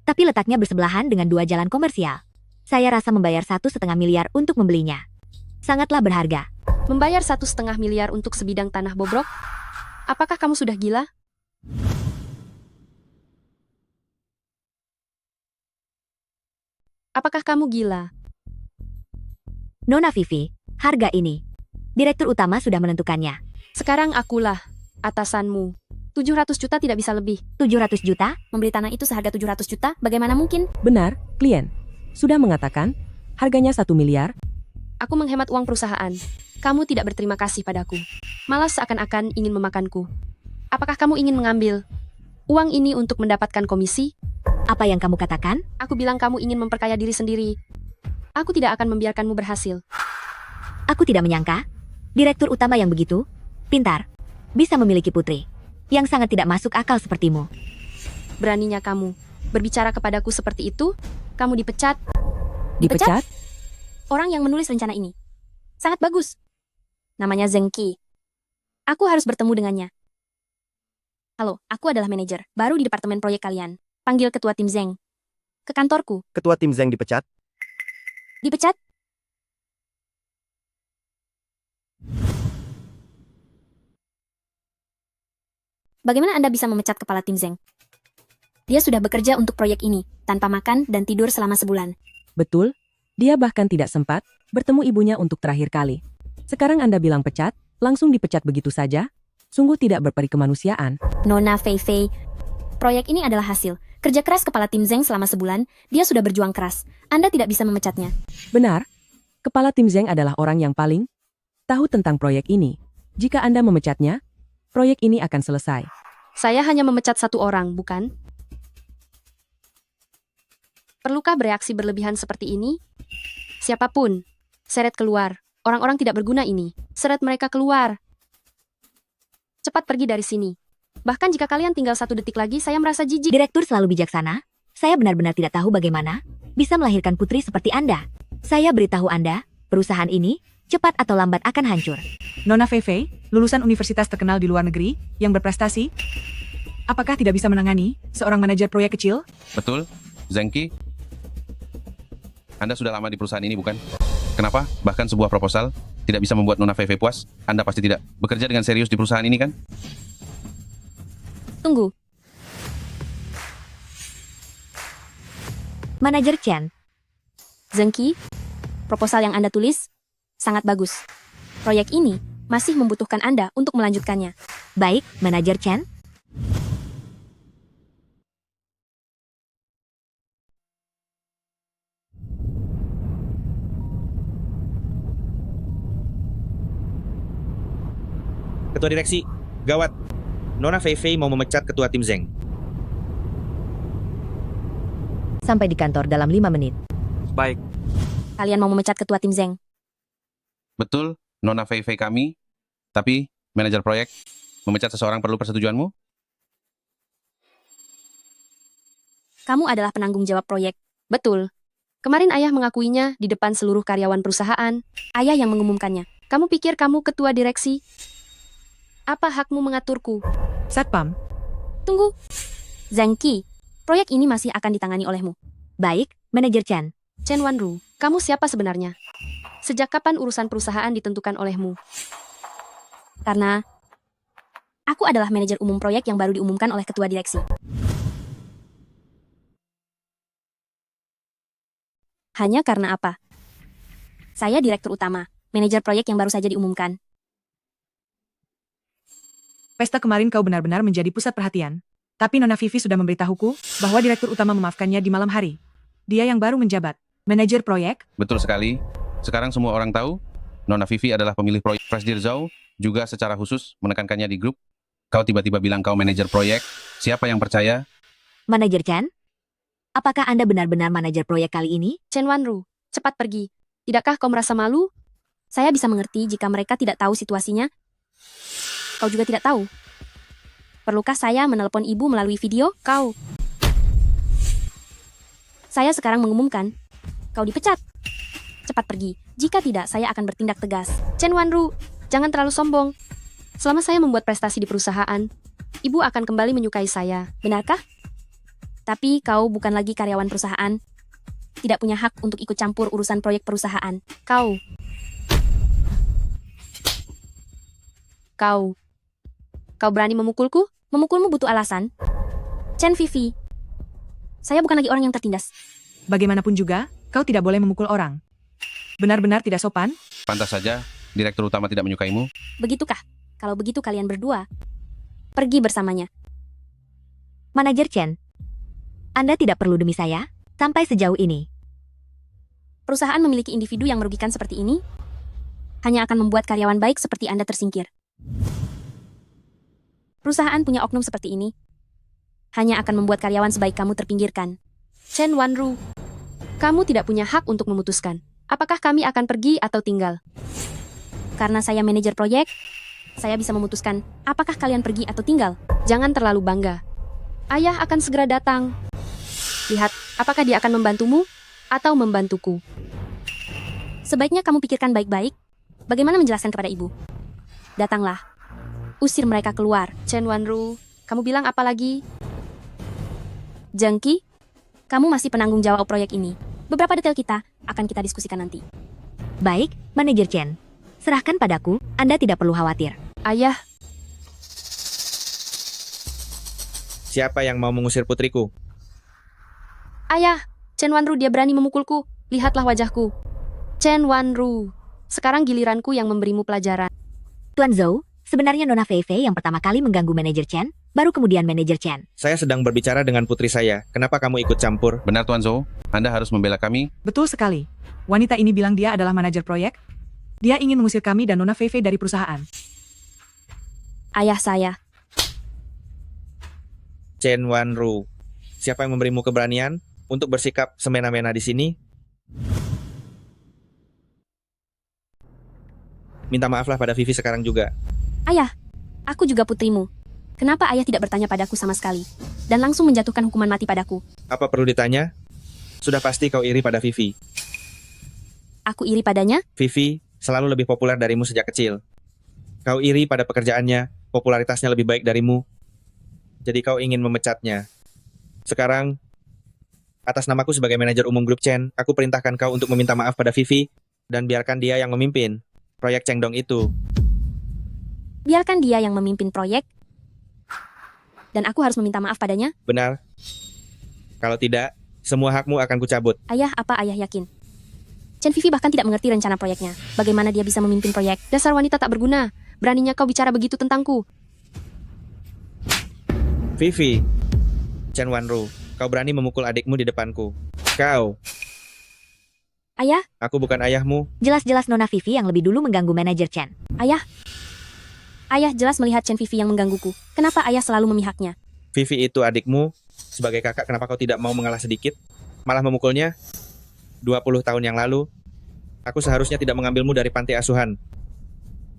tapi letaknya bersebelahan dengan 2 jalan komersial. Saya rasa membayar 1,5 miliar untuk membelinya. Sangatlah berharga. Membayar 1,5 miliar untuk sebidang tanah bobrok? Apakah kamu sudah gila? Apakah kamu gila? Nona Vivi, harga ini. Direktur utama sudah menentukannya. Sekarang akulah atasanmu. 700 juta tidak bisa lebih. 700 juta? Membeli tanah itu seharga 700 juta? Bagaimana mungkin? Benar, klien. Sudah mengatakan, harganya 1 miliar. Aku menghemat uang perusahaan. Kamu tidak berterima kasih padaku. Malah seakan-akan ingin memakanku. Apakah kamu ingin mengambil uang ini untuk mendapatkan komisi? Apa yang kamu katakan? Aku bilang kamu ingin memperkaya diri sendiri. Aku tidak akan membiarkanmu berhasil. Aku tidak menyangka. Direktur utama yang begitu pintar, bisa memiliki putri yang sangat tidak masuk akal sepertimu. Beraninya kamu berbicara kepadaku seperti itu? Kamu dipecat. Dipecat? Orang yang menulis rencana ini sangat bagus. Namanya Zheng Qi. Aku harus bertemu dengannya. Halo, aku adalah manajer baru di departemen proyek kalian. Panggil ketua tim Zheng ke kantorku. Ketua tim Zheng dipecat? Dipecat? Bagaimana Anda bisa memecat kepala tim Zheng? Dia sudah bekerja untuk proyek ini, tanpa makan dan tidur selama sebulan. Betul, dia bahkan tidak sempat bertemu ibunya untuk terakhir kali. Sekarang Anda bilang pecat, langsung dipecat begitu saja? Sungguh tidak berperi kemanusiaan. Nona Fei Fei, proyek ini adalah hasil kerja keras kepala tim Zheng selama sebulan. Dia sudah berjuang keras. Anda tidak bisa memecatnya. Benar, kepala tim Zheng adalah orang yang paling tahu tentang proyek ini. Jika Anda memecatnya, proyek ini akan selesai. Saya hanya memecat satu orang, bukan? Perlukah bereaksi berlebihan seperti ini? Siapapun, seret keluar. Orang-orang tidak berguna ini. Seret mereka keluar. Cepat pergi dari sini. Bahkan jika kalian tinggal 1 detik lagi, saya merasa jijik. Direktur selalu bijaksana. Saya benar-benar tidak tahu bagaimana bisa melahirkan putri seperti Anda. Saya beritahu Anda, perusahaan ini cepat atau lambat akan hancur. Nona Fei Fei, lulusan universitas terkenal di luar negeri, yang berprestasi. Apakah tidak bisa menangani seorang manajer proyek kecil? Betul, Zheng Qi. Anda sudah lama di perusahaan ini, bukan? Kenapa? Bahkan sebuah proposal tidak bisa membuat Nona Fei Fei puas. Anda pasti tidak bekerja dengan serius di perusahaan ini, kan? Tunggu. Manajer Chen, Zheng Qi, proposal yang Anda tulis sangat bagus. Proyek ini masih membutuhkan Anda untuk melanjutkannya. baik, Manajer Chen. ketua direksi, gawat. Nona Fei Fei mau memecat ketua tim Zheng. Sampai di kantor dalam 5 menit. Baik. Kalian mau memecat ketua tim Zheng? Betul, Nona Fei Fei kami. Tapi, manajer proyek, memecat seseorang perlu persetujuanmu? Kamu adalah penanggung jawab proyek. Betul. Kemarin ayah mengakuinya di depan seluruh karyawan perusahaan. Ayah yang mengumumkannya. Kamu pikir kamu ketua direksi? Apa hakmu mengaturku? Satpam. Tunggu. Zheng Qi, proyek ini masih akan ditangani olehmu. Baik, Manajer Chen. Chen Wanru, kamu siapa sebenarnya? Sejak kapan urusan perusahaan ditentukan olehmu? Karena aku adalah manajer umum proyek yang baru diumumkan oleh ketua direksi. Hanya karena apa? Saya direktur utama, manajer proyek yang baru saja diumumkan. Pesta kemarin kau benar-benar menjadi pusat perhatian. Tapi Nona Vivi sudah memberitahuku bahwa direktur utama memaafkannya di malam hari. Dia yang baru menjabat, manajer proyek. Betul sekali. Sekarang semua orang tahu, Nona Vivi adalah pemilik proyek. Presidir Zhou juga secara khusus menekankannya di grup. Kau tiba-tiba bilang kau manajer proyek. Siapa yang percaya? Manajer Chen? Apakah Anda benar-benar manajer proyek kali ini? Chen Wanru, cepat pergi. Tidakkah kau merasa malu? Saya bisa mengerti jika mereka tidak tahu situasinya. Kau juga tidak tahu. Perlukah saya menelepon ibu melalui video? Kau. Saya sekarang mengumumkan. Kau dipecat. Cepat pergi. Jika tidak, saya akan bertindak tegas. Chen Wanru, jangan terlalu sombong. Selama saya membuat prestasi di perusahaan, ibu akan kembali menyukai saya. Benarkah? Tapi kau bukan lagi karyawan perusahaan. Tidak punya hak untuk ikut campur urusan proyek perusahaan. Kau berani memukulku? Memukulmu butuh alasan. Chen Vivi, saya bukan lagi orang yang tertindas. Bagaimanapun juga, kau tidak boleh memukul orang. Benar-benar tidak sopan. Pantas saja, direktur utama tidak menyukaimu. Begitukah? Kalau begitu kalian berdua, pergi bersamanya. Manajer Chen, Anda tidak perlu demi saya, sampai sejauh ini. Perusahaan memiliki individu yang merugikan seperti ini, hanya akan membuat karyawan baik seperti Anda tersingkir. Perusahaan punya oknum seperti ini, hanya akan membuat karyawan sebaik kamu terpinggirkan. Chen Wanru, kamu tidak punya hak untuk memutuskan apakah kami akan pergi atau tinggal. Karena saya manajer proyek, saya bisa memutuskan apakah kalian pergi atau tinggal. Jangan terlalu bangga. Ayah akan segera datang. Lihat, apakah dia akan membantumu atau membantuku. Sebaiknya kamu pikirkan baik-baik bagaimana menjelaskan kepada ibu. Datanglah. Usir mereka keluar. Chen Wanru, kamu bilang apa lagi? Jengki, kamu masih penanggung jawab proyek ini. Beberapa detail kita akan kita diskusikan nanti. Baik, Manajer Chen. Serahkan padaku, Anda tidak perlu khawatir. Ayah, Siapa yang mau mengusir putriku? ayah, Chen Wanru dia berani memukulku. Lihatlah wajahku. Chen Wanru, sekarang giliranku yang memberimu pelajaran. Tuan Zhou, sebenarnya Nona Fei Fei yang pertama kali mengganggu Manajer Chen, baru kemudian Manajer Chen. Saya sedang berbicara dengan putri saya. Kenapa kamu ikut campur? Benar Tuan Zhou, Anda harus membela kami. Betul sekali. Wanita ini bilang dia adalah manajer proyek. Dia ingin mengusir kami dan Nona Fei Fei dari perusahaan. Ayah saya. Chen Wanru, siapa yang memberimu keberanian untuk bersikap semena-mena di sini? Minta maaflah pada Vivi sekarang juga. Ayah, aku juga putrimu. Kenapa ayah tidak bertanya padaku sama sekali? Dan langsung menjatuhkan hukuman mati padaku? Apa perlu ditanya? Sudah pasti kau iri pada Vivi. Aku iri padanya? Vivi selalu lebih populer darimu sejak kecil. Kau iri pada pekerjaannya, popularitasnya lebih baik darimu. Jadi kau ingin memecatnya. Sekarang, atas namaku sebagai manajer umum grup Chen, aku perintahkan kau untuk meminta maaf pada Vivi dan biarkan dia yang memimpin proyek Chengdong itu. Biarkan dia yang memimpin proyek. Dan aku harus meminta maaf padanya? Benar. Kalau tidak, semua hakmu akan kucabut. Ayah, apa ayah yakin? Chen Vivi bahkan tidak mengerti rencana proyeknya. Bagaimana dia bisa memimpin proyek? Dasar wanita tak berguna. Beraninya kau bicara begitu tentangku. Vivi, Chen Wanru, kau berani memukul adikmu di depanku. Kau. Ayah? Aku bukan ayahmu. Jelas-jelas Nona Vivi yang lebih dulu mengganggu Manajer Chen. Ayah? Ayah jelas melihat Chen Vivi yang menggangguku. Kenapa ayah selalu memihaknya? Vivi itu adikmu. Sebagai kakak, kenapa kau tidak mau mengalah sedikit? Malah memukulnya? 20 tahun yang lalu, aku seharusnya tidak mengambilmu dari panti asuhan.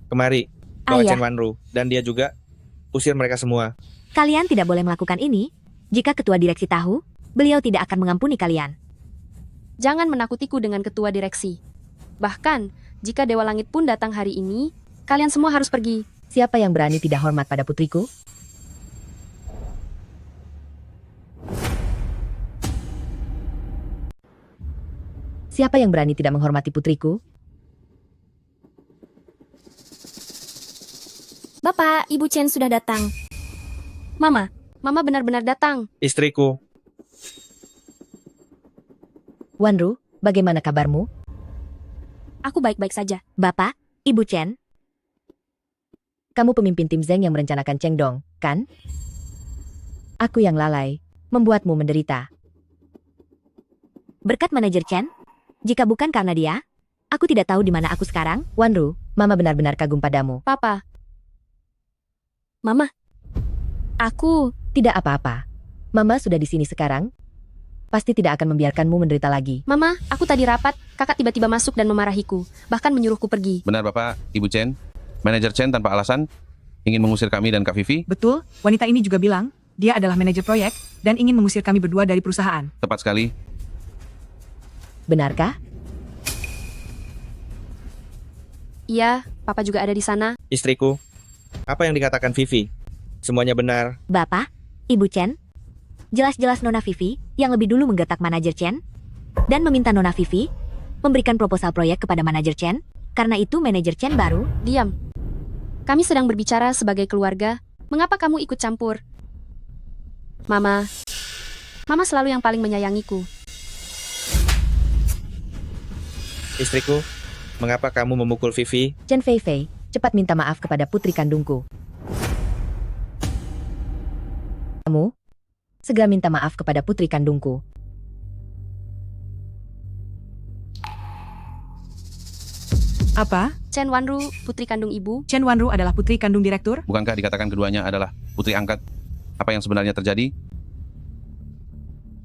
Kemari, bawa Ayah. Chen Wanru. Dan dia juga. Usir mereka semua. Kalian tidak boleh melakukan ini. Jika ketua direksi tahu, beliau tidak akan mengampuni kalian. Jangan menakutiku dengan ketua direksi. Bahkan, jika Dewa Langit pun datang hari ini, kalian semua harus pergi. Siapa yang berani tidak hormat pada putriku? Siapa yang berani tidak menghormati putriku? Bapak, Ibu Chen sudah datang. Mama benar-benar datang. Istriku. Wanru, bagaimana kabarmu? Aku baik-baik saja. Bapak, Ibu Chen, Kamu pemimpin tim Zeng yang merencanakan Chengdong, kan? Aku yang lalai, membuatmu menderita. berkat manajer Chen? Jika bukan karena dia, aku tidak tahu di mana aku sekarang. Wanru, Mama benar-benar kagum padamu. Papa. Mama. Aku. Tidak apa-apa. Mama sudah di sini sekarang. Pasti tidak akan membiarkanmu menderita lagi. Mama, aku tadi rapat, kakak tiba-tiba masuk dan memarahiku, bahkan menyuruhku pergi. Benar Bapak, Ibu Chen. Manajer Chen tanpa alasan ingin mengusir kami dan Kak Vivi. Betul, wanita ini juga bilang, dia adalah manajer proyek dan ingin mengusir kami berdua dari perusahaan. Tepat sekali. Benarkah? Iya, Papa juga ada di sana. Istriku, apa yang dikatakan Vivi? Semuanya benar. Bapak, Ibu Chen, jelas-jelas Nona Vivi yang lebih dulu menggertak manajer Chen dan meminta Nona Vivi memberikan proposal proyek kepada manajer Chen. Karena itu manajer Chen baru. Diam. Kami sedang berbicara sebagai keluarga. Mengapa kamu ikut campur? Mama. Mama selalu yang paling menyayangiku. Istriku, mengapa kamu memukul Vivi? Chen Fei Fei, cepat minta maaf kepada putri kandungku. Kamu, segera minta maaf kepada putri kandungku. Apa? Chen Wanru, putri kandung ibu. Chen Wanru adalah putri kandung direktur? Bukankah dikatakan keduanya adalah putri angkat? Apa yang sebenarnya terjadi?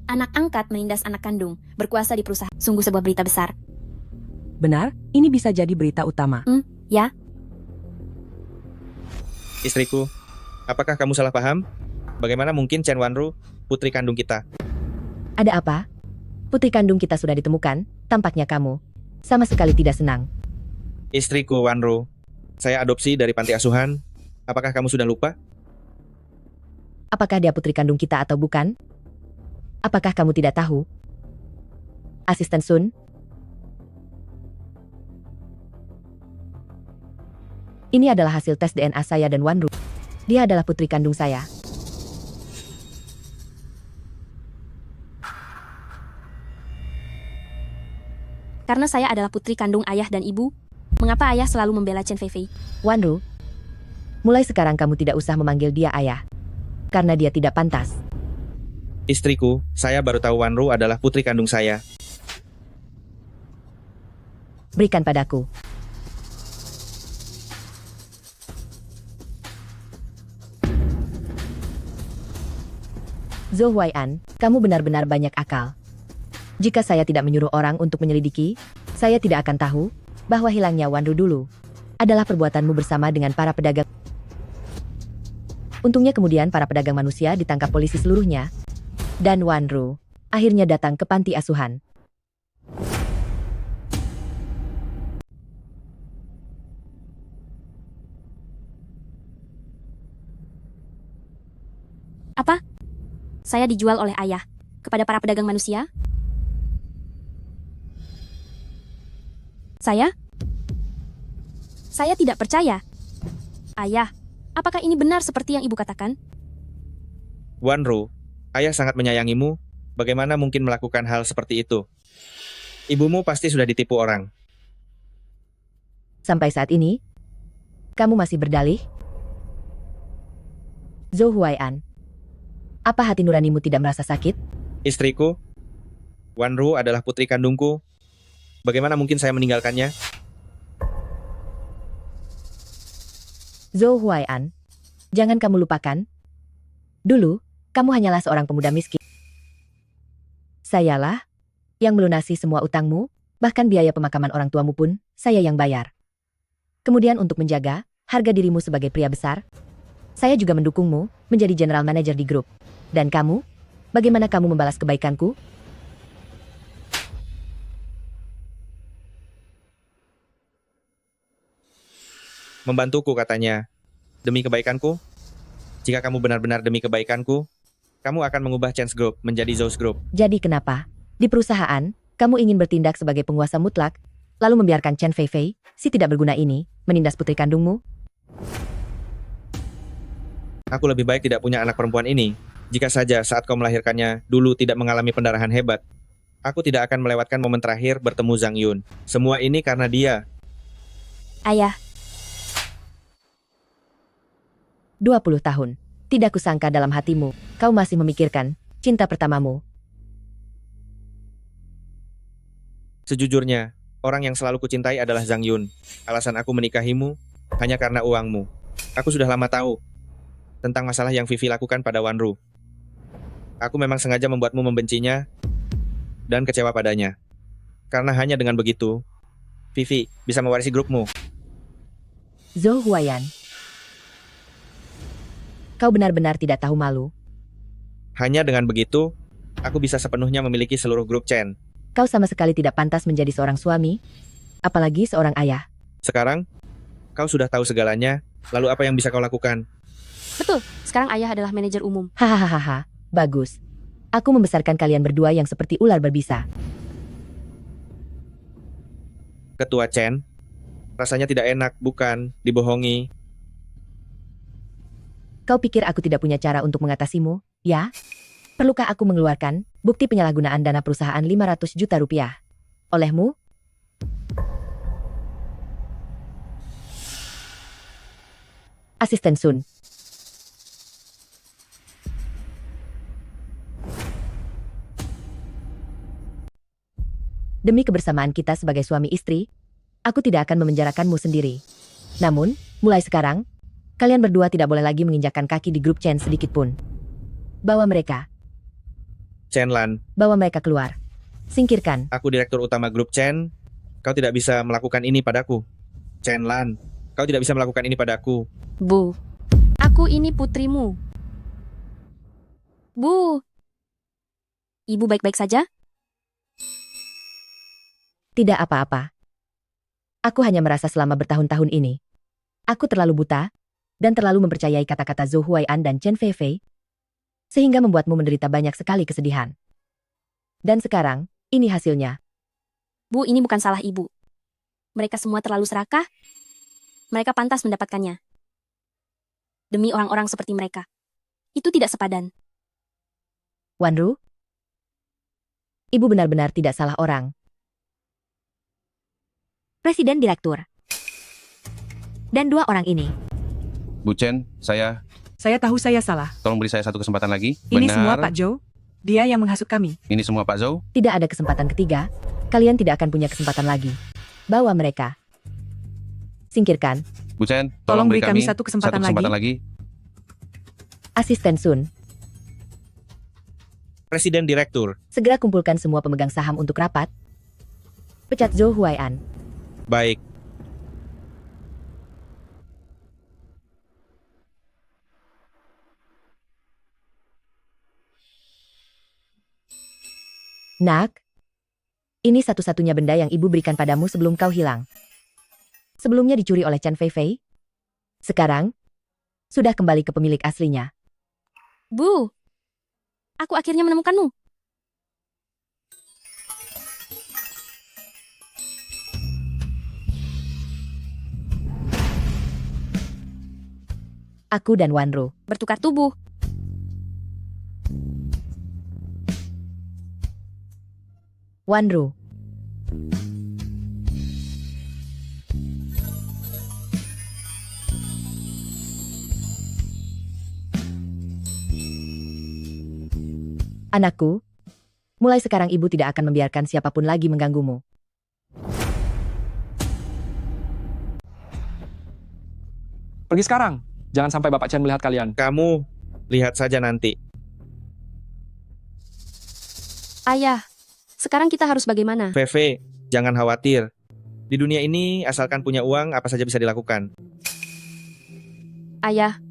Anak angkat menindas anak kandung, berkuasa di perusahaan. Sungguh sebuah berita besar. Benar, ini bisa jadi berita utama. Ya. Istriku, apakah kamu salah paham? Bagaimana mungkin Chen Wanru, putri kandung kita? Ada apa? Putri kandung kita sudah ditemukan, tampaknya kamu sama sekali tidak senang. Istriku Wanru, saya adopsi dari panti asuhan. Apakah kamu sudah lupa? Apakah dia putri kandung kita atau bukan? Apakah kamu tidak tahu? Asisten Sun? Ini adalah hasil tes DNA saya dan Wanru. Dia adalah putri kandung saya. Karena saya adalah putri kandung ayah dan ibu, mengapa ayah selalu membela Chen Fei Fei? Wanru, mulai sekarang kamu tidak usah memanggil dia ayah. Karena dia tidak pantas. Istriku, saya baru tahu Wanru adalah putri kandung saya. Berikan padaku. Zhou Huai'an, kamu benar-benar banyak akal. Jika saya tidak menyuruh orang untuk menyelidiki, saya tidak akan tahu bahwa hilangnya Wanru dulu adalah perbuatanmu bersama dengan para pedagang. Untungnya kemudian para pedagang manusia ditangkap polisi seluruhnya, dan Wanru akhirnya datang ke panti asuhan. Apa? Saya dijual oleh ayah kepada para pedagang manusia? Saya? Saya tidak percaya. Ayah, apakah ini benar seperti yang ibu katakan? Wanru, ayah sangat menyayangimu. Bagaimana mungkin melakukan hal seperti itu? Ibumu pasti sudah ditipu orang. Sampai saat ini, kamu masih berdalih? Zhou Huai'an, apa hati nuranimu tidak merasa sakit? Istriku, Wanru adalah putri kandungku. Bagaimana mungkin saya meninggalkannya? Zhou Huai'an, jangan kamu lupakan. Dulu, kamu hanyalah seorang pemuda miskin. Sayalah yang melunasi semua utangmu, bahkan biaya pemakaman orang tuamu pun, saya yang bayar. Kemudian untuk menjaga harga dirimu sebagai pria besar, saya juga mendukungmu menjadi general manager di grup. Dan kamu, bagaimana kamu membalas kebaikanku? Membantuku katanya. Demi kebaikanku? Jika kamu benar-benar demi kebaikanku, kamu akan mengubah Chance Group menjadi Zhou's Group. Jadi kenapa? Di perusahaan, kamu ingin bertindak sebagai penguasa mutlak, lalu membiarkan Chen Fei Fei, si tidak berguna ini, menindas putri kandungmu? Aku lebih baik tidak punya anak perempuan ini. Jika saja saat kau melahirkannya, dulu tidak mengalami pendarahan hebat. Aku tidak akan melewatkan momen terakhir bertemu Zhang Yun. Semua ini karena dia. Ayah, 20 tahun. Tidak kusangka dalam hatimu, kau masih memikirkan cinta pertamamu. Sejujurnya, orang yang selalu kucintai adalah Zhang Yun. Alasan aku menikahimu hanya karena uangmu. Aku sudah lama tahu tentang masalah yang Vivi lakukan pada Wanru. Aku memang sengaja membuatmu membencinya dan kecewa padanya. Karena hanya dengan begitu, Vivi bisa mewarisi grupmu. Zhou Huayan. Kau benar-benar tidak tahu malu. Hanya dengan begitu, aku bisa sepenuhnya memiliki seluruh grup Chen. Kau sama sekali tidak pantas menjadi seorang suami, apalagi seorang ayah. Sekarang, kau sudah tahu segalanya, lalu apa yang bisa kau lakukan? betul. Sekarang ayah adalah manajer umum. Hahaha, bagus. Aku membesarkan kalian berdua yang seperti ular berbisa. Ketua Chen, rasanya tidak enak, bukan? Dibohongi. Kau pikir aku tidak punya cara untuk mengatasimu, ya? Perlukah aku mengeluarkan bukti penyalahgunaan dana perusahaan 500 juta rupiah olehmu? Asisten Sun. Demi kebersamaan kita sebagai suami istri, aku tidak akan memenjarakanmu sendiri. Namun, mulai sekarang, kalian berdua tidak boleh lagi menginjakkan kaki di grup Chen sedikit pun. Bawa mereka. Chen Lan, Bawa mereka keluar. Singkirkan. aku direktur utama grup Chen. Kau tidak bisa melakukan ini padaku. Chen Lan, kau tidak bisa melakukan ini padaku. Bu, aku ini putrimu. Bu, ibu baik-baik saja? Tidak apa-apa. Aku hanya merasa selama bertahun-tahun ini, aku terlalu buta dan terlalu mempercayai kata-kata Zhou Huaian dan Chen Feifei, sehingga membuatmu menderita banyak sekali kesedihan. Dan sekarang, ini hasilnya. Bu, ini bukan salah ibu. Mereka semua terlalu serakah. Mereka pantas mendapatkannya. Demi orang-orang seperti mereka. Itu tidak sepadan. Wanru, ibu benar-benar tidak salah orang. Presiden Direktur. Dan dua orang ini. Bu Chen, saya Tahu saya salah. tolong beri saya satu kesempatan lagi. Ini semua Pak Zhou. Dia yang menghasut kami. Ini semua Pak Zhou. Tidak ada kesempatan ketiga, kalian tidak akan punya kesempatan lagi. Bawa mereka. Singkirkan. Bu Chen, Tolong beri beri kami satu kesempatan lagi. Asisten Sun, Presiden Direktur. segera kumpulkan semua pemegang saham untuk rapat. Pecat Zhou Huaian. Baik. Nak, ini satu-satunya benda yang ibu berikan padamu sebelum kau hilang. Sebelumnya dicuri oleh Chen Feifei. Sekarang, sudah kembali ke pemilik aslinya. Bu, aku akhirnya menemukanmu. Aku dan Wanru Bertukar tubuh. Wanru. Anakku, mulai sekarang ibu tidak akan membiarkan siapapun lagi mengganggumu. Pergi sekarang. Jangan sampai Bapak Chen melihat kalian. Kamu lihat saja nanti. Ayah, sekarang kita harus bagaimana? VV, jangan khawatir. Di dunia ini, asalkan punya uang, apa saja bisa dilakukan. Ayah,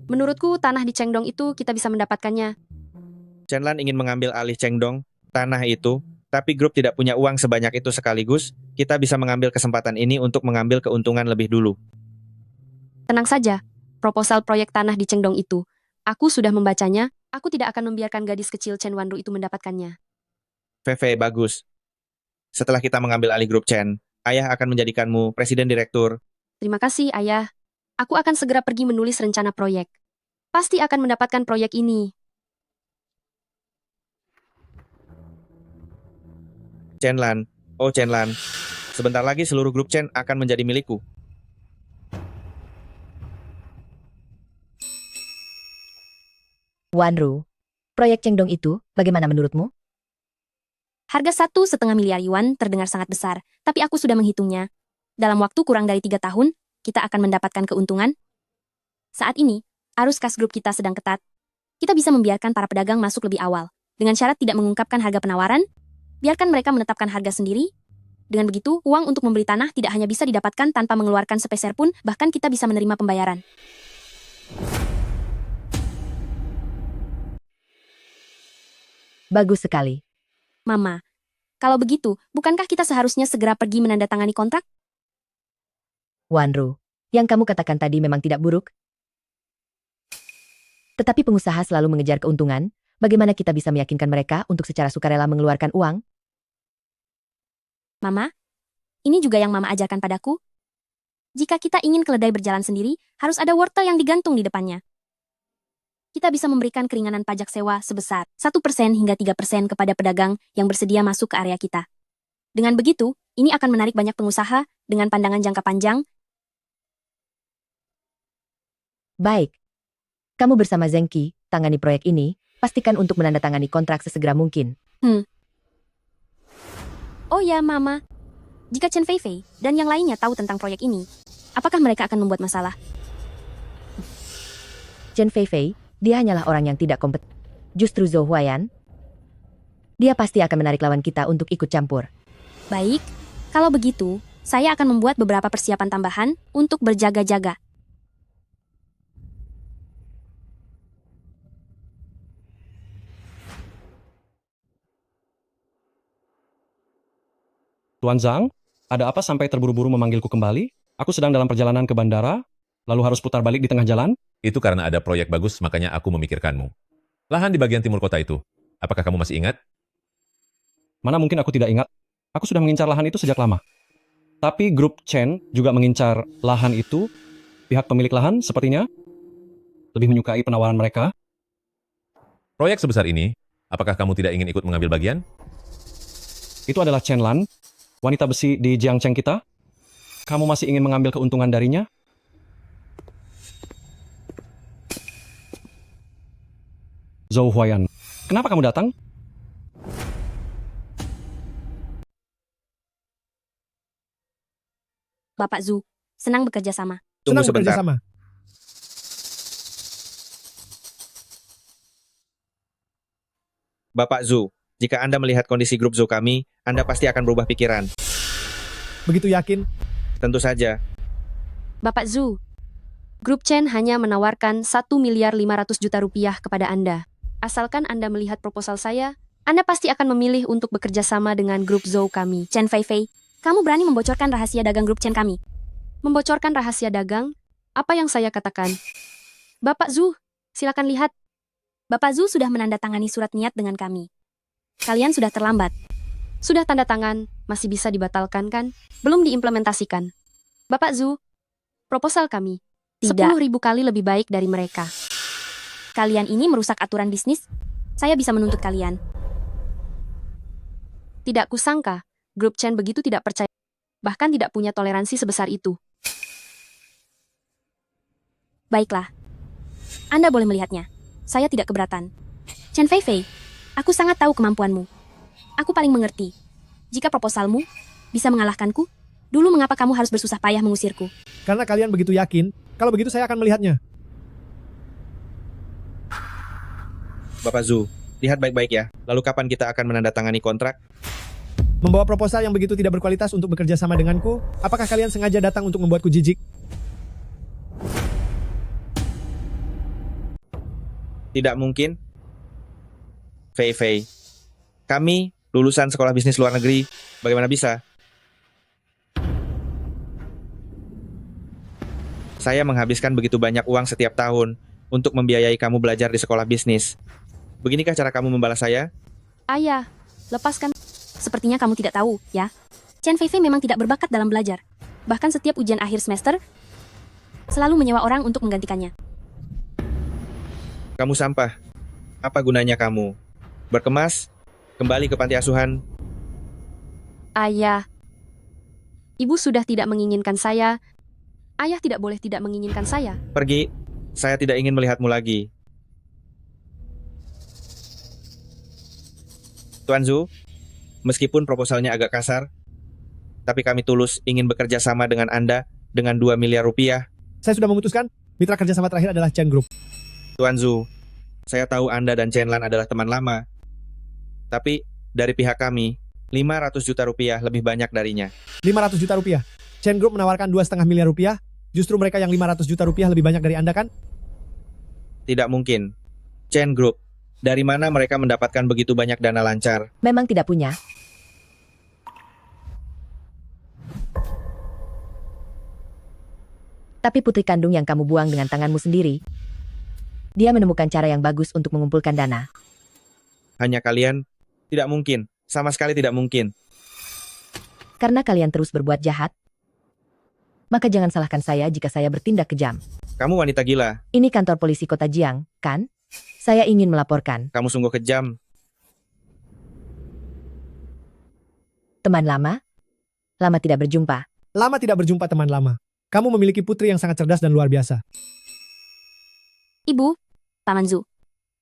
menurutku tanah di Chengdong itu kita bisa mendapatkannya. Chen Lan ingin mengambil alih Chengdong, tanah itu, tapi grup tidak punya uang sebanyak itu sekaligus, kita bisa mengambil kesempatan ini untuk mengambil keuntungan lebih dulu. Tenang saja, proposal proyek tanah di Chengdong itu, aku sudah membacanya, aku tidak akan membiarkan gadis kecil Chen Wanru itu mendapatkannya. VV, bagus. Setelah kita mengambil alih grup Chen, ayah akan menjadikanmu presiden direktur. Terima kasih, Ayah. Aku akan segera pergi menulis rencana proyek. Pasti akan mendapatkan proyek ini. Chen Lan, oh Chen Lan, sebentar lagi seluruh grup Chen akan menjadi milikku. Wanru, proyek Chengdong itu bagaimana menurutmu? Harga 1,5 miliar yuan terdengar sangat besar, tapi aku sudah menghitungnya. Dalam waktu kurang dari 3 tahun, kita akan mendapatkan keuntungan. Saat ini, arus kas grup kita sedang ketat. Kita bisa membiarkan para pedagang masuk lebih awal. Dengan syarat tidak mengungkapkan harga penawaran, biarkan mereka menetapkan harga sendiri. Dengan begitu, uang untuk membeli tanah tidak hanya bisa didapatkan tanpa mengeluarkan sepeser pun, bahkan kita bisa menerima pembayaran. Bagus sekali. Mama, kalau begitu, bukankah kita seharusnya segera pergi menandatangani kontrak? Wanru, yang kamu katakan tadi memang tidak buruk. Tetapi pengusaha selalu mengejar keuntungan, bagaimana kita bisa meyakinkan mereka untuk secara sukarela mengeluarkan uang? Mama, ini juga yang Mama ajarkan padaku. Jika kita ingin keledai berjalan sendiri, harus ada wortel yang digantung di depannya. Kita bisa memberikan keringanan pajak sewa sebesar 1% hingga 3% kepada pedagang yang bersedia masuk ke area kita. Dengan begitu, ini akan menarik banyak pengusaha dengan pandangan jangka panjang. Baik. Kamu bersama Zengki, tangani proyek ini, pastikan untuk menandatangani kontrak sesegera mungkin. Oh ya, Mama. Jika Chen Feifei dan yang lainnya tahu tentang proyek ini, apakah mereka akan membuat masalah? Chen Feifei, dia hanyalah orang yang tidak kompeten. Justru Zhou Huayan, dia pasti akan menarik lawan kita untuk ikut campur. Baik, kalau begitu, saya akan membuat beberapa persiapan tambahan untuk berjaga-jaga. Tuan Zhang, ada apa sampai terburu-buru memanggilku kembali? Aku sedang dalam perjalanan ke bandara, lalu harus putar balik di tengah jalan? Itu karena ada proyek bagus, makanya aku memikirkanmu. Lahan di bagian timur kota itu, apakah kamu masih ingat? Mana mungkin aku tidak ingat. Aku sudah mengincar lahan itu sejak lama. Tapi grup Chen juga mengincar lahan itu. Pihak pemilik lahan sepertinya lebih menyukai penawaran mereka. Proyek sebesar ini, apakah kamu tidak ingin ikut mengambil bagian? Itu adalah Chen Lan, wanita besi di Jiangcheng kita. Kamu masih ingin mengambil keuntungan darinya? Zhou Huayan, kenapa kamu datang? Bapak Zhu, senang bekerja sama. Tunggu sebentar. Bapak Zhu, jika Anda melihat kondisi grup Zhou kami, Anda pasti akan berubah pikiran. Begitu yakin? Tentu saja. Bapak Zhu, grup Chen hanya menawarkan 1,5 miliar rupiah kepada Anda. Asalkan Anda melihat proposal saya, Anda pasti akan memilih untuk bekerja sama dengan grup Zhou kami. Chen Feifei, kamu berani membocorkan rahasia dagang grup Chen kami? Membocorkan rahasia dagang? Apa yang saya katakan? Bapak Zhu, silakan lihat. Bapak Zhu sudah menandatangani surat niat dengan kami. Kalian sudah terlambat. Sudah tanda tangan, masih bisa dibatalkan kan? Belum diimplementasikan. Bapak Zhu, proposal kami 10.000 kali lebih baik dari mereka. Kalian ini merusak aturan bisnis, saya bisa menuntut kalian. Tidak kusangka, grup Chen begitu tidak percaya, bahkan tidak punya toleransi sebesar itu. Baiklah, Anda boleh melihatnya. Saya tidak keberatan. Chen Feifei, aku sangat tahu kemampuanmu. Aku paling mengerti. Jika proposalmu bisa mengalahkanku, dulu mengapa kamu harus bersusah payah mengusirku? Karena kalian begitu yakin, kalau begitu saya akan melihatnya. Bapak Zhu, lihat baik-baik ya. Lalu kapan kita akan menandatangani kontrak? Membawa proposal yang begitu tidak berkualitas untuk bekerja sama denganku, apakah kalian sengaja datang untuk membuatku jijik? Tidak mungkin. Fei, kami lulusan sekolah bisnis luar negeri, bagaimana bisa? Saya menghabiskan begitu banyak uang setiap tahun untuk membiayai kamu belajar di sekolah bisnis. Beginikah cara kamu membalas saya? Ayah, lepaskan. Sepertinya kamu tidak tahu, ya. Chen Feifei memang tidak berbakat dalam belajar. Bahkan setiap ujian akhir semester, selalu menyewa orang untuk menggantikannya. Kamu sampah. Apa gunanya kamu? Berkemas, kembali ke panti asuhan. Ayah, ibu sudah tidak menginginkan saya. Ayah tidak boleh tidak menginginkan saya. Pergi, saya tidak ingin melihatmu lagi. Tuan Zhu, meskipun proposalnya agak kasar, tapi kami tulus ingin bekerja sama dengan Anda dengan 2 miliar rupiah. Saya sudah memutuskan, mitra kerjasama terakhir adalah Chen Group. Tuan Zhu, saya tahu Anda dan Chen Lan adalah teman lama. Tapi, dari pihak kami, 500 juta rupiah lebih banyak darinya. 500 juta rupiah. Chen Group menawarkan 2,5 miliar rupiah. Justru mereka yang 500 juta rupiah lebih banyak dari Anda kan? Tidak mungkin. Chen Group, dari mana mereka mendapatkan begitu banyak dana lancar? Memang tidak punya. Tapi putri kandung yang kamu buang dengan tanganmu sendiri, dia menemukan cara yang bagus untuk mengumpulkan dana. Hanya kalian? Tidak mungkin. Sama sekali tidak mungkin. Karena kalian terus berbuat jahat, maka jangan salahkan saya jika saya bertindak kejam. Kamu wanita gila. Ini kantor polisi kota Jiang, kan? Saya ingin melaporkan. Kamu sungguh kejam. Teman lama? Lama tidak berjumpa. Lama tidak berjumpa teman lama. Kamu memiliki putri yang sangat cerdas dan luar biasa. Ibu, Paman Zhu,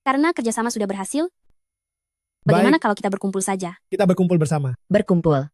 karena kerjasama sudah berhasil, bagaimana Baik, kalau kita berkumpul saja? kita berkumpul bersama. Berkumpul.